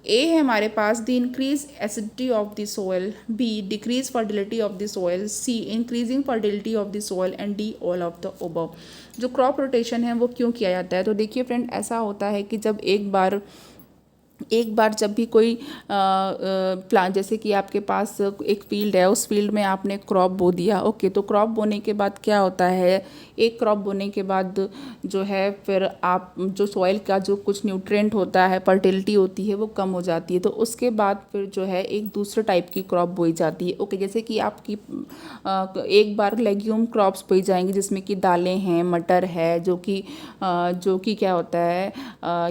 ए है हमारे the increase acidity of the soil, B decrease fertility of the soil, C increasing fertility of the soil and D all of the above. जो crop rotation है वो क्यों किया जाता है? तो देखिए फ्रेंड, ऐसा होता है कि जब एक बार जब भी कोई प्लांट, जैसे कि आपके पास एक फील्ड है, उस फील्ड में आपने क्रॉप बो दिया। ओके, तो क्रॉप बोने के बाद क्या होता है, एक क्रॉप बोने के बाद जो है फिर आप जो सॉइल का जो कुछ न्यूट्रिएंट होता है, फर्टिलिटी होती है, वो कम हो जाती है। तो उसके बाद फिर जो है एक दूसरे टाइप की क्रॉप बोई जाती है। ओके, जैसे कि आपकी एक बार लेग्यूम क्रॉप्स बोई जाएंगी जिसमें कि दालें हैं, मटर है, जो कि क्या होता है,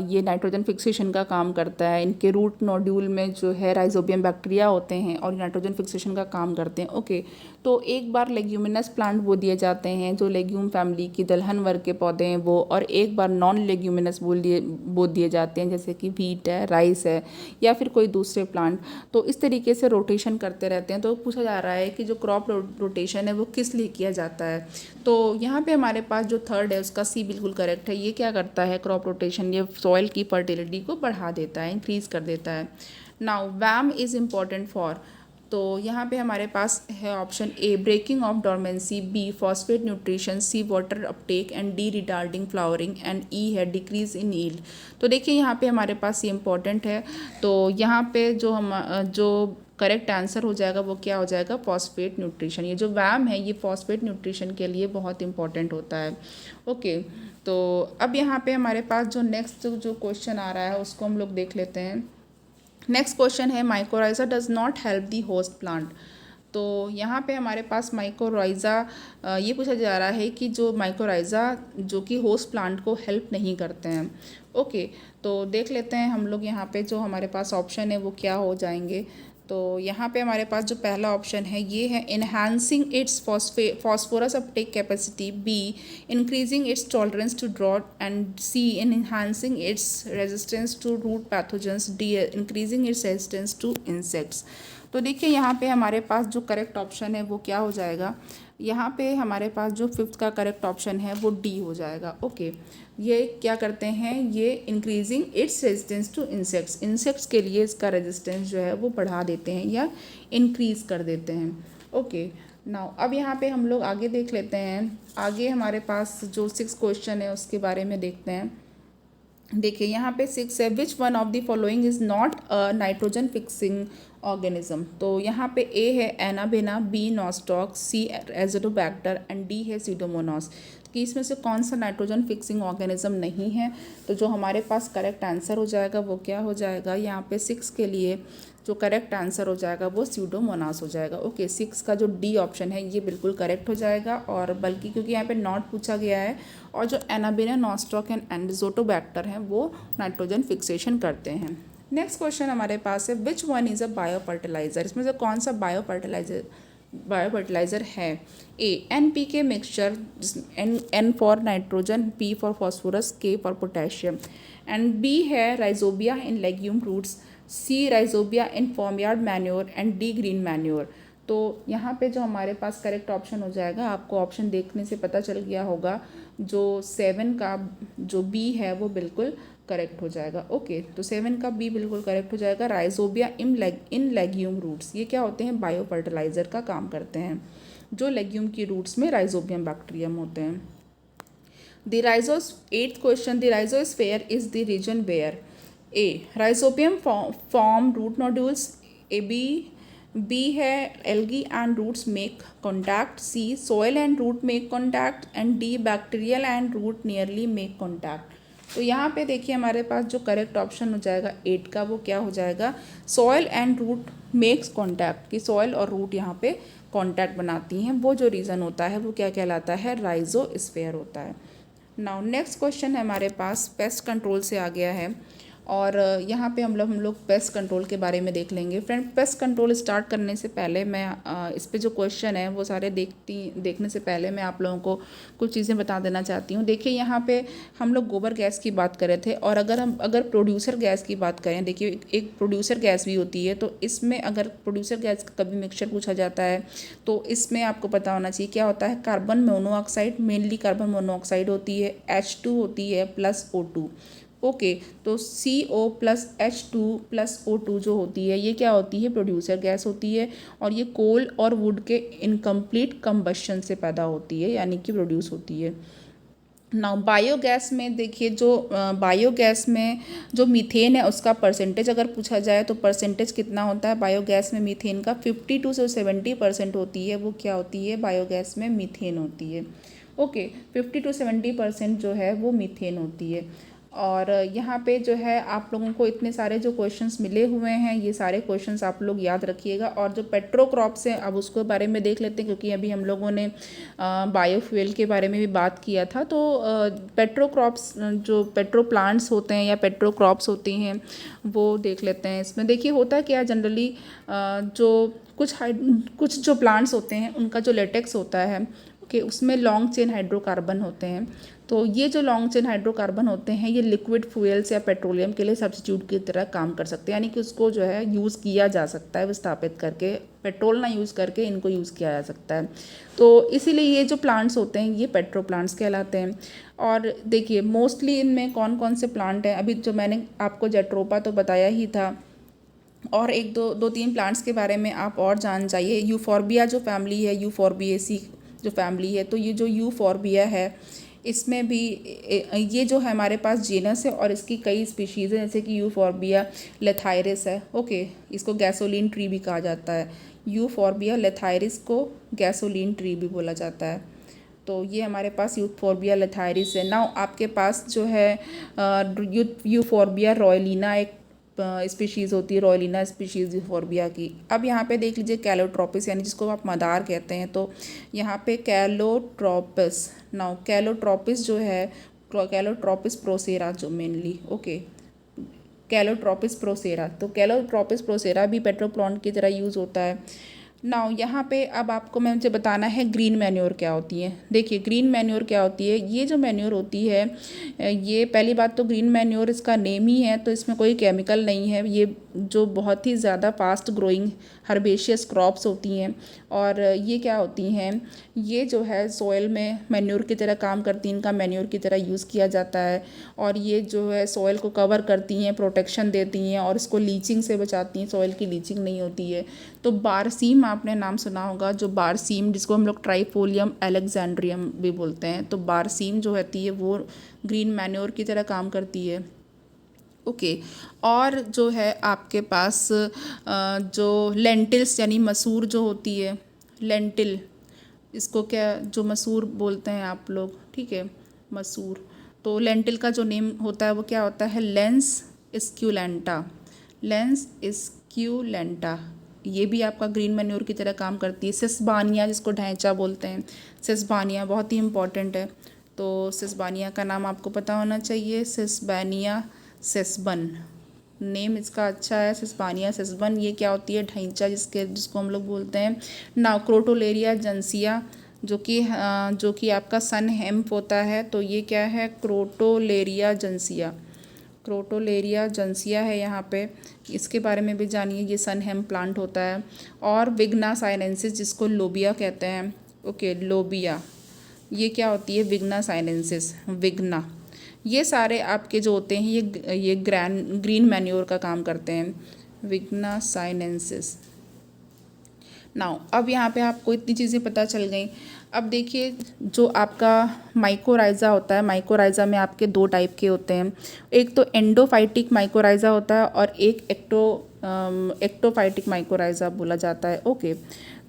ये नाइट्रोजन फिक्सेशन का काम करता है। इनके रूट नोड्यूल में जो है राइजोबियम बैक्टीरिया होते हैं और नाइट्रोजन फिक्सेशन का काम करते हैं। ओके, तो एक बार लेग्यूमिनस प्लांट बो दिए जाते हैं जो लेग्यूम फैमिली की दलहन वर्ग के पौधे हैं वो, और एक बार नॉन लेग्यूमिनस बो दिए जाते हैं जैसे कि व्हीट है, राइस है या फिर कोई दूसरे प्लांट। तो इस तरीके से रोटेशन करते रहते हैं। तो पूछा जा रहा है कि जो क्रॉप रोटेशन है वो किस लिए किया जाता है? तो यहाँ पे हमारे पास जो थर्ड है उसका सी बिल्कुल करेक्ट है। ये क्या करता है क्रॉप रोटेशन, ये सॉइल की फर्टिलिटी को बढ़ा देता है, इंक्रीज कर देता है। Now VAM is important for, तो यहाँ पे हमारे पास है option A breaking of dormancy, B phosphate nutrition, C water uptake and D retarding flowering and E है डिक्रीज इन यील्ड। तो देखिए यहाँ पे हमारे पास ये इंपॉर्टेंट है। तो यहाँ पे जो करेक्ट आंसर हो जाएगा वो क्या हो जाएगा, फॉस्फेट न्यूट्रिशन। ये जो वैम है ये फॉस्फेट न्यूट्रिशन के लिए बहुत इंपॉर्टेंट होता है। ओके, तो अब यहाँ पे हमारे पास जो नेक्स्ट जो क्वेश्चन आ रहा है उसको हम लोग देख लेते हैं। नेक्स्ट क्वेश्चन है mycorrhiza does not help the host plant. तो यहाँ पे हमारे पास माइकोराइजा ये पूछा जा रहा है कि जो माइकोराइजा जो कि होस्ट प्लांट को हेल्प नहीं करते हैं। ओके, तो देख लेते हैं हम लोग यहाँ पे जो हमारे पास ऑप्शन है वो क्या हो जाएंगे। तो यहाँ पे हमारे पास जो पहला ऑप्शन है ये है enhancing its phosphorus uptake capacity, B increasing its tolerance to drought and C enhancing its resistance to root pathogens, D increasing its resistance to insects. तो देखिए यहाँ पे हमारे पास जो करेक्ट ऑप्शन है वो क्या हो जाएगा, यहाँ पे हमारे पास जो फिफ्थ का करेक्ट ऑप्शन है वो डी हो जाएगा। ओके, ये क्या करते हैं, ये increasing its resistance to insects के लिए इसका रेजिस्टेंस जो है वो बढ़ा देते हैं या इंक्रीज कर देते हैं। ओके, नाउ अब यहाँ पे हम लोग आगे देख लेते हैं। आगे हमारे पास जो 6 क्वेश्चन है उसके बारे में देखते हैं। देखिए यहाँ पे 6 है which one of the following is not a nitrogen fixing organism. तो यहाँ पे ए है anabaena, B nostoc, C azotobacter and D है सीडोमोनास। कि इसमें से कौन सा नाइट्रोजन फिक्सिंग ऑर्गेनिज्म नहीं है? तो जो हमारे पास करेक्ट आंसर हो जाएगा वो क्या हो जाएगा, यहाँ पे 6 के लिए जो करेक्ट आंसर हो जाएगा वो सीडोमोनास हो जाएगा। ओके, 6 का जो डी ऑप्शन है ये बिल्कुल करेक्ट हो जाएगा। और बल्कि क्योंकि यहाँ पे नॉट पूछा गया है और जो एनाबेना, नॉस्टॉक एंड एंडोजोटोबैक्टर हैं वो नाइट्रोजन फिक्सेशन करते हैं। नेक्स्ट क्वेश्चन हमारे पास है which one is a bio fertilizer. इसमें से कौन सा बायो फर्टिलाइज़र है? A NPK mixture, N for nitrogen, P for phosphorus, K for potassium and B है rhizobia in legume roots, C rhizobia in farmyard manure and D green manure. तो यहाँ पे जो हमारे पास करेक्ट ऑप्शन हो जाएगा, आपको ऑप्शन देखने से पता चल गया होगा, जो 7 का जो बी है वो बिल्कुल करेक्ट हो जाएगा। ओके, तो 7 का बी बिल्कुल करेक्ट हो जाएगा। राइजोबिया इन लेग्यूम रूट्स, ये क्या होते हैं, बायो फर्टिलाइज़र का काम करते हैं जो लेग्यूम की रूट्स में राइजोबियम बैक्टीरियम होते हैं। The rhizos 8th question, the rhizosphere is the region where a rhizobium form root nodules, A B B है algae and roots make contact, C soil and root make contact and D bacterial and root nearly make contact. तो यहाँ पे देखिए हमारे पास जो correct option हो जाएगा 8 का, वो क्या हो जाएगा, soil and root makes contact, कि सॉयल और रूट यहाँ पे कॉन्टैक्ट बनाती हैं, वो जो रीज़न होता है वो क्या कहलाता है, राइजोस्फीयर होता है। नाउ नेक्स्ट क्वेश्चन है हमारे पास पेस्ट कंट्रोल से आ गया है, और यहाँ पे हम लोग पेस्ट कंट्रोल के बारे में देख लेंगे। फ्रेंड, पेस्ट कंट्रोल स्टार्ट करने से पहले मैं इस पे जो क्वेश्चन है वो सारे देखने से पहले मैं आप लोगों को कुछ चीज़ें बता देना चाहती हूँ। देखिए यहाँ पे हम लोग गोबर गैस की बात कर रहे थे, और अगर प्रोड्यूसर गैस की बात करें, देखिए एक प्रोड्यूसर गैस भी होती है, तो इसमें अगर प्रोड्यूसर गैस का कभी मिक्सचर पूछा जाता है तो इसमें आपको पता होना चाहिए क्या होता है, carbon monoxide, mainly carbon monoxide होती है, H2 होती है प्लस O2। ओके, तो CO plus H2 plus O2 जो होती है ये क्या होती है, प्रोड्यूसर गैस होती है, और ये कोल और वुड के इनकम्प्लीट कंबशन से पैदा होती है, यानी कि प्रोड्यूस होती है। नाउ बायोगैस में देखिए, जो बायोगैस में जो मीथेन है उसका परसेंटेज अगर पूछा जाए तो परसेंटेज कितना होता है बायोगैस में, मीथेन का 52 से 70% होती है, वो क्या होती है, बायोगैस में मीथेन होती है। ओके, 50 to 70% जो है वो मीथेन होती है। और यहाँ पे जो है आप लोगों को इतने सारे जो क्वेश्चंस मिले हुए हैं, ये सारे क्वेश्चंस आप लोग याद रखिएगा। और जो पेट्रोक्रॉप्स हैं अब उसके बारे में देख लेते हैं, क्योंकि अभी हम लोगों ने बायोफ्यूल के बारे में भी बात किया था। तो पेट्रोक्रॉप्स, जो पेट्रो प्लांट्स होते हैं या पेट्रोक्रॉप्स होती हैं, वो देख लेते हैं। इसमें देखिए होता क्या है जनरली, जो कुछ जो प्लांट्स होते हैं उनका जो लेटेक्स होता है, ओके, उसमें लॉन्ग चेन हाइड्रोकार्बन होते हैं। तो ये जो लॉन्ग चेन हाइड्रोकार्बन होते हैं ये लिक्विड फ्यूल्स या पेट्रोलियम के लिए सब्स्टिट्यूट की तरह काम कर सकते हैं, यानी कि उसको जो है यूज़ किया जा सकता है विस्थापित करके, पेट्रोल ना यूज़ करके इनको यूज़ किया जा सकता है। तो इसीलिए ये जो प्लांट्स होते हैं ये पेट्रो प्लांट्स कहलाते हैं। और देखिए मोस्टली इनमें कौन कौन से प्लांट हैं, अभी जो मैंने आपको जेट्रोपा तो बताया ही था, और एक दो तीन प्लांट्स के बारे में आप और जान जाइए। यूफॉर्बिया जो फैमिली है, यूफॉर्बिएसी जो फैमिली है, तो ये जो यूफॉर्बिया है इसमें भी ये जो है हमारे पास जीनस है, और इसकी कई स्पीशीज़ हैं, जैसे कि यूफॉर्बिया लेथाइरिस है। ओके, इसको गैसोलीन ट्री भी कहा जाता है, यूफॉर्बिया लेथाइरिस को गैसोलीन ट्री भी बोला जाता है। तो ये हमारे पास यूफॉर्बिया लेथाइरिस है। नाउ आपके पास जो है यूफॉर्बिया रॉयलिना एक स्पीशीज़ होती है, रॉयलिना स्पीशीज़ यूफॉर्बिया की। अब यहाँ पे देख लीजिए कैलोट्रोपिस, यानी जिसको आप मदार कहते हैं, तो यहाँ पे कैलोट्रोपिस, नाउ कैलोट्रोपिस जो है, कैलोट्रोपिस प्रोसेरा जो मेनली, ओके, कैलोट्रोपिस प्रोसेरा, तो कैलोट्रोपिस प्रोसेरा भी पेट्रोप्लांट की तरह यूज़ होता है। नाउ यहाँ पे अब आपको मुझे बताना है ग्रीन मैन्योर क्या होती है। देखिए ग्रीन मैन्योर क्या होती है, ये जो मैन्योर होती है, ये पहली बात तो ग्रीन मैन्योर इसका नेम ही है, तो इसमें कोई केमिकल नहीं है। ये जो बहुत ही ज़्यादा फास्ट ग्रोइंग हर्बेशियस क्रॉप्स होती हैं, और ये क्या होती हैं, ये जो है सॉइल में मैन्योर की तरह काम करती हैं, इनका मैन्योर की तरह यूज़ किया जाता है, और ये जो है सॉइल को कवर करती हैं, प्रोटेक्शन देती हैं, और इसको लीचिंग से बचाती हैं, सॉइल की लीचिंग नहीं होती है। तो बारसीम आपने नाम सुना होगा, जो बारसीम जिसको हम लोग ट्राइफोलियम एलेक्जेंड्रियम भी बोलते हैं, तो बारसीम जो होती है वो ग्रीन मैन्योर की तरह काम करती है। ओके, और जो है आपके पास जो लेंटिल्स यानी मसूर जो होती है, लेंटिल, इसको क्या जो मसूर बोलते हैं आप लोग, ठीक है, मसूर, तो लेंटिल का जो नेम होता है वो क्या होता है, लेंस स्क्यूलेंटा, लेंस स्क्यूलेंटा, ये भी आपका ग्रीन मैन्योर की तरह काम करती है। सिसबानिया जिसको ढैंचा बोलते हैं, सिसबानिया बहुत ही इंपॉर्टेंट है, तो सिसबानिया का नाम आपको पता होना चाहिए, सिसबानिया सेसबन, नेम इसका अच्छा है, सिस्पानिया सेसबन। ये क्या होती है, ढैंचा जिसको हम लोग बोलते हैं। नाउ क्रोटोलेरिया जेंसिया, जो कि आपका सन हेम्प होता है, तो ये क्या है, क्रोटोलेरिया जेंसिया, क्रोटोलेरिया जेंसिया है यहाँ पे, इसके बारे में भी जानिए, ये सन हेम्प प्लांट होता है। और विग्ना साइनेंसिस जिसको लोबिया कहते हैं, ओके, लोबिया, ये क्या होती है, विग्ना साइनेंसिस, विग्ना, ये सारे आपके जो होते हैं ये ग्रीन मैन्योर का काम करते हैं, विग्ना साइनेंसिस। नाउ अब यहाँ पे आपको इतनी चीज़ें पता चल गई। अब देखिए जो आपका माइकोराइज़ा होता है, माइकोराइज़ा में आपके दो टाइप के होते हैं, एक तो एंडोफाइटिक माइकोराइज़ा होता है और एक एक्टोफाइटिक माइकोराइजा बोला जाता है। ओके,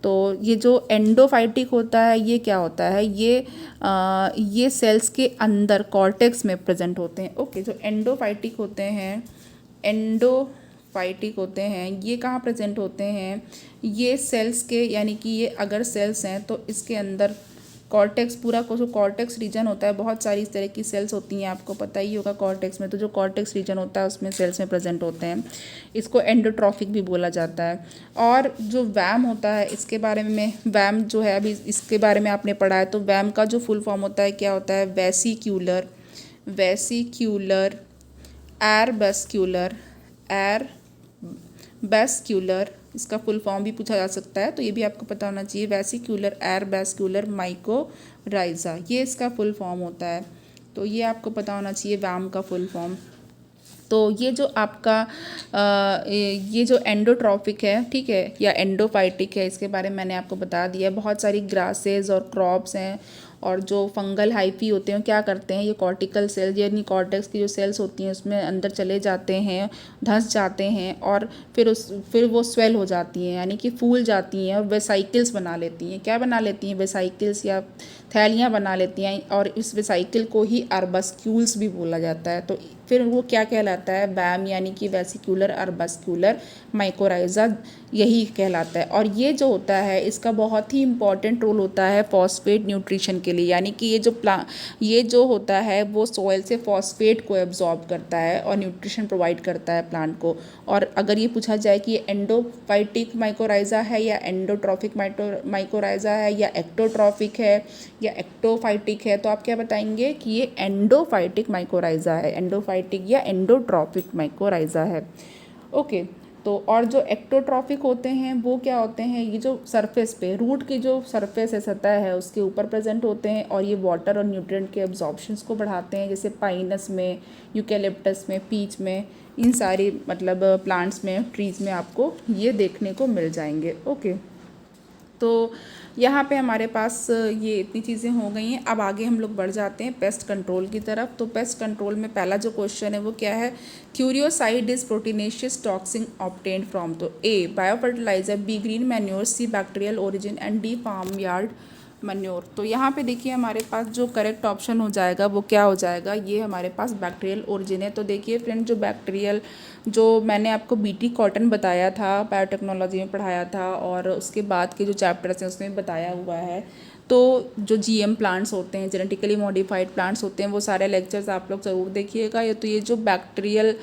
तो ये जो एंडोफाइटिक होता है ये क्या होता है, ये सेल्स के अंदर कॉर्टेक्स में प्रेजेंट होते हैं। ओके, जो एंडोफाइटिक होते हैं, एंडोफाइटिक होते हैं ये कहाँ प्रेजेंट होते हैं, ये सेल्स के, यानी कि ये अगर सेल्स हैं तो इसके अंदर कॉर्टेक्स, पूरा को जो कॉर्टेक्स रीजन होता है, बहुत सारी इस तरह की सेल्स होती हैं, आपको पता ही होगा कॉर्टेक्स में, तो जो कॉर्टेक्स रीजन होता है उसमें सेल्स में प्रेजेंट होते हैं, इसको एंडोट्रॉफिक भी बोला जाता है। और जो वैम होता है इसके बारे में, वैम जो है अभी इसके बारे में आपने पढ़ा है, तो वैम का जो फुल फॉर्म होता है क्या होता है, वेसिक्यूलर, वेसिक्यूलर एयर बेस्क्यूलर, इसका फुल फॉर्म भी पूछा जा सकता है, तो ये भी आपको पता होना चाहिए, वेसिक्यूलर एयर बेस्क्यूलर माइकोराइजा, ये इसका फुल फॉर्म होता है, तो ये आपको पता होना चाहिए वैम का फुल फॉर्म। तो ये जो आपका ये जो एंडोट्रॉफिक है, ठीक है, या एंडोफाइटिक है, इसके बारे में मैंने आपको बता दिया है। बहुत सारी ग्रासेस और क्रॉप्स हैं, और जो फंगल हाइफी होते हैं क्या करते हैं, ये कॉर्टिकल सेल्स यानी कॉर्टेक्स की जो सेल्स होती हैं उसमें अंदर चले जाते हैं, धंस जाते हैं, और फिर वो स्वेल हो जाती हैं, यानी कि फूल जाती हैं और वेसाइकिल्स बना लेती हैं। क्या बना लेती हैं, वेसाइकिल्स या थैलियाँ बना लेती हैं, और इस वेसाइकिल को ही अर्बस्क्यूल्स भी बोला जाता है। तो फिर वो क्या कहलाता है, वैम, यानी कि वेसिक्यूलर अर्बस्क्यूलर माइकोराइजा, यही कहलाता है। और ये जो होता है इसका बहुत ही इंपॉर्टेंट रोल होता है फॉस्फेट न्यूट्रिशन के लिए, यानी कि ये जो होता है वो सॉइल से फॉस्फेट को एब्जॉर्ब करता है और न्यूट्रिशन प्रोवाइड करता है प्लांट को। और अगर ये पूछा जाए कि ये एंडोफाइटिक माइकोराइजा है या एंडोट्रॉफिक माइकोराइजा है या एक्टोट्रॉफिक है या एक्टोफाइटिक है, तो आप क्या बताएंगे कि ये एंडोफाइटिक माइकोराइजा है, एंडोफाइटिक या एंडोट्रॉफिक माइकोराइजा है। ओके, तो और जो एक्टोट्रॉफिक होते हैं वो क्या होते हैं, ये जो सरफेस पे, रूट की जो सरफेस है, सतह है, उसके ऊपर प्रेजेंट होते हैं, और ये वाटर और न्यूट्रिएंट के एब्जॉर्प्शंस को बढ़ाते हैं, जैसे पाइनस में, यूकेलिप्टस में, पीच में, इन सारी मतलब प्लांट्स में, ट्रीज़ में आपको ये देखने को मिल जाएंगे। ओके, तो यहाँ पे हमारे पास ये इतनी चीज़ें हो गई हैं। अब आगे हम लोग बढ़ जाते हैं पेस्ट कंट्रोल की तरफ। तो पेस्ट कंट्रोल में पहला जो क्वेश्चन है वो क्या है, curioside is proteinaceous toxin obtained from, तो A bio fertilizer, B green manure, C bacterial origin and D farm yard manure. तो यहाँ पे देखिए हमारे पास जो करेक्ट ऑप्शन हो जाएगा वो क्या हो जाएगा, ये हमारे पास बैक्टीरियल ओरिजिन है। तो देखिए फ्रेंड, जो बैक्टीरियल, जो मैंने आपको बीटी कॉटन बताया था, बायोटेक्नोलॉजी में पढ़ाया था, और उसके बाद के जो चैप्टर्स हैं उसमें बताया हुआ है। तो जो जीएम प्लांट्स होते हैं, जेनेटिकली मॉडिफाइड प्लांट्स होते हैं, वो सारे लेक्चर्स आप लोग ज़रूर देखिएगा। ये तो ये जो बैक्टीरियल,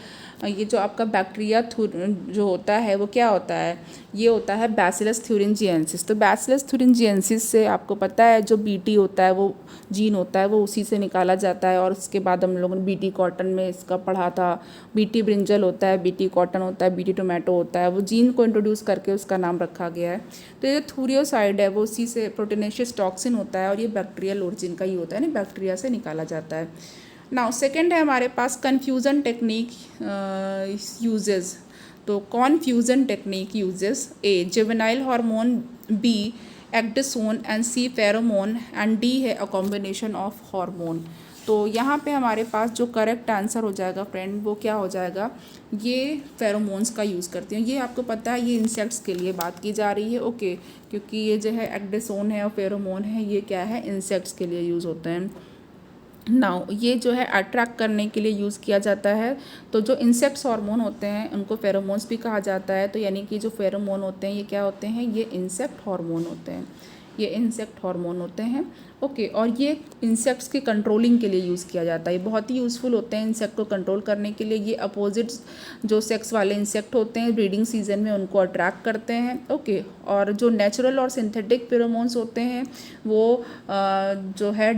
ये जो आपका बैक्टीरिया जो होता है वो क्या होता है, ये होता है बैसिलस थ्यूरिंजिएंसिस। तो बैसिलस थ्यूरिंजिएंसिस से आपको पता है जो बीटी होता है, वो जीन होता है, वो उसी से निकाला जाता है। और उसके बाद हम लोगों ने बीटी कॉटन में इसका पढ़ा था, बीटी ब्रिंजल होता है, बीटी कॉटन होता है, बीटी टोमेटो होता है, वो जीन को इंट्रोड्यूस करके उसका नाम रखा गया है। तो ये जो थ्यूरियोसाइड है वो उसी से प्रोटीनेशियस टॉक्सिन होता है, और ये बैक्टीरियल ओरिजिन का ही होता है, ना, बैक्टीरिया से निकाला जाता है। नाउ सेकेंड है हमारे पास कन्फ्यूज़न टेक्निक यूजेस। तो confusion technique uses, A juvenile hormone, B ecdysone and C pheromone and D है अ कॉम्बिनेशन ऑफ हार्मोन। तो यहाँ पे हमारे पास जो करेक्ट आंसर हो जाएगा फ्रेंड वो क्या हो जाएगा, ये फेरोमोन्स का यूज़ करती हैं। ये आपको पता है ये इंसेक्ट्स के लिए बात की जा रही है। ओके, क्योंकि ये जो है एक्डेसोन है और फेरोमोन है, ये क्या है, इंसेक्ट्स के लिए यूज़ होते हैं। नाउ ये जो है अट्रैक्ट करने के लिए यूज़ किया जाता है। तो जो इंसेक्ट्स हार्मोन होते हैं उनको फेरोमोन्स भी कहा जाता है। तो यानी कि जो फेरोमोन होते हैं ये क्या होते हैं, ये इंसेक्ट हार्मोन होते हैं, ये इंसेक्ट हार्मोन होते हैं। ओके, और ये इंसेक्ट्स के कंट्रोलिंग के लिए यूज़ किया जाता है। ये बहुत ही यूज़फुल होते हैं इंसेक्ट को कंट्रोल करने के लिए। ये अपोजिट जो सेक्स वाले इंसेक्ट होते हैं ब्रीडिंग सीजन में उनको अट्रैक्ट करते हैं। ओके, और जो नेचुरल और सिंथेटिक फेरोमोन्स होते हैं वो जो है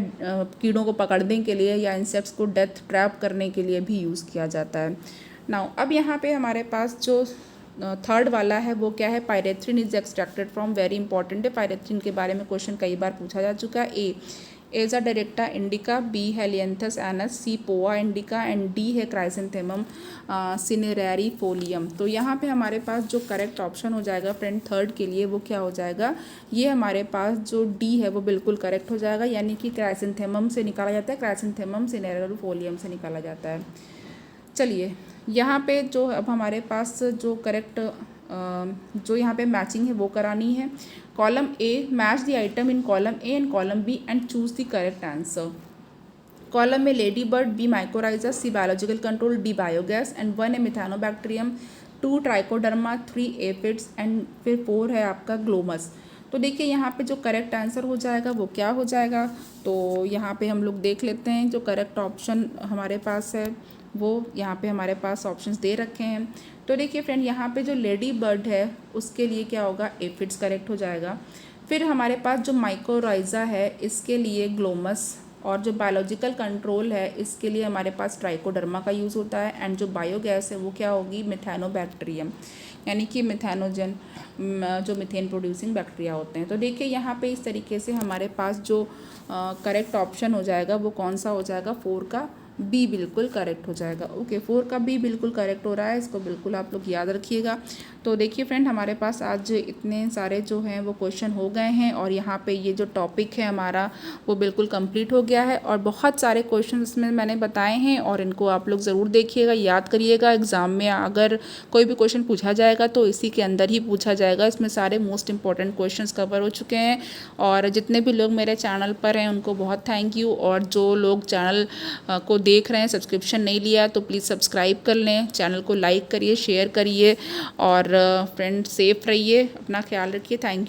कीड़ों को पकड़ने के लिए या इंसेक्ट्स को डेथ ट्रैप करने के लिए भी यूज़ किया जाता है। नाउ अब यहाँ पे हमारे पास जो थर्ड वाला है वो क्या है, pyrethrin is extracted from, very important है, पायरेथ्रिन के बारे में क्वेश्चन कई बार पूछा जा चुका है। ए एजा डायरेक्टा इंडिका, बी हेलियंथस एनस, सी पोआ इंडिका एंड डी है क्राइसेंथेमम सिनेरेरी फोलियम। तो यहाँ पे हमारे पास जो करेक्ट ऑप्शन हो जाएगा फ्रेंड थर्ड के लिए वो क्या हो जाएगा, ये हमारे पास जो डी है वो बिल्कुल करेक्ट हो जाएगा, यानी कि क्राइसेंथेमम से निकाला जाता है, क्राइसेंथेमम सिनेरेरी फोलियम से निकाला जाता है। चलिए यहाँ पे जो अब हमारे पास जो करेक्ट जो यहाँ पे मैचिंग है वो करानी है। Column A, match the item in column A and column B and choose the correct answer. Column में lady bird, B mycorrhiza, C biological control, D biogas and 1 है मिथानोबैक्टीरियम, 2 ट्राइकोडर्मा, 3 एफिड्स एंड फिर 4 है आपका Glomus. तो देखिए यहाँ पे जो करेक्ट आंसर हो जाएगा वो क्या हो जाएगा, तो यहाँ पे हम लोग देख लेते हैं जो करेक्ट ऑप्शन हमारे पास है वो यहाँ पे हमारे पास ऑप्शंस दे रखे हैं। तो देखिए फ्रेंड, यहाँ पे जो लेडी बर्ड है उसके लिए क्या होगा, एफिड्स करेक्ट हो जाएगा। फिर हमारे पास जो माइकोराइजा है इसके लिए ग्लोमस, और जो बायोलॉजिकल कंट्रोल है इसके लिए हमारे पास ट्राइकोडर्मा का यूज़ होता है। एंड जो बायोगैस है वो क्या होगी, मिथानोबैक्टीरियम, यानी कि मिथानोजन, जो मिथेन प्रोड्यूसिंग बैक्टीरिया होते हैं। तो देखिए यहाँ पे इस तरीके से हमारे पास जो करेक्ट ऑप्शन हो जाएगा वो कौन सा हो जाएगा, 4 का बी बिल्कुल करेक्ट हो जाएगा। ओके, 4 का बी बिल्कुल करेक्ट हो रहा है, इसको बिल्कुल आप लोग याद रखिएगा। तो देखिए फ्रेंड, हमारे पास आज इतने सारे जो हैं वो क्वेश्चन हो गए हैं और यहाँ पे ये जो टॉपिक है हमारा वो बिल्कुल कंप्लीट हो गया है और बहुत सारे क्वेश्चन इसमें मैंने बताए हैं और इनको आप लोग ज़रूर देखिएगा, याद करिएगा। एग्ज़ाम में अगर कोई भी क्वेश्चन पूछा जाएगा तो इसी के अंदर ही पूछा जाएगा। इसमें सारे मोस्ट इंपॉर्टेंट क्वेश्चन कवर हो चुके हैं और जितने भी लोग मेरे चैनल पर हैं उनको बहुत थैंक यू। और जो लोग चैनल को देख रहे हैं, सब्सक्रिप्शन नहीं लिया तो प्लीज़ सब्सक्राइब कर लें, चैनल को लाइक करिए, शेयर करिए और फ्रेंड सेफ रहिए, अपना ख्याल रखिए। Thank you.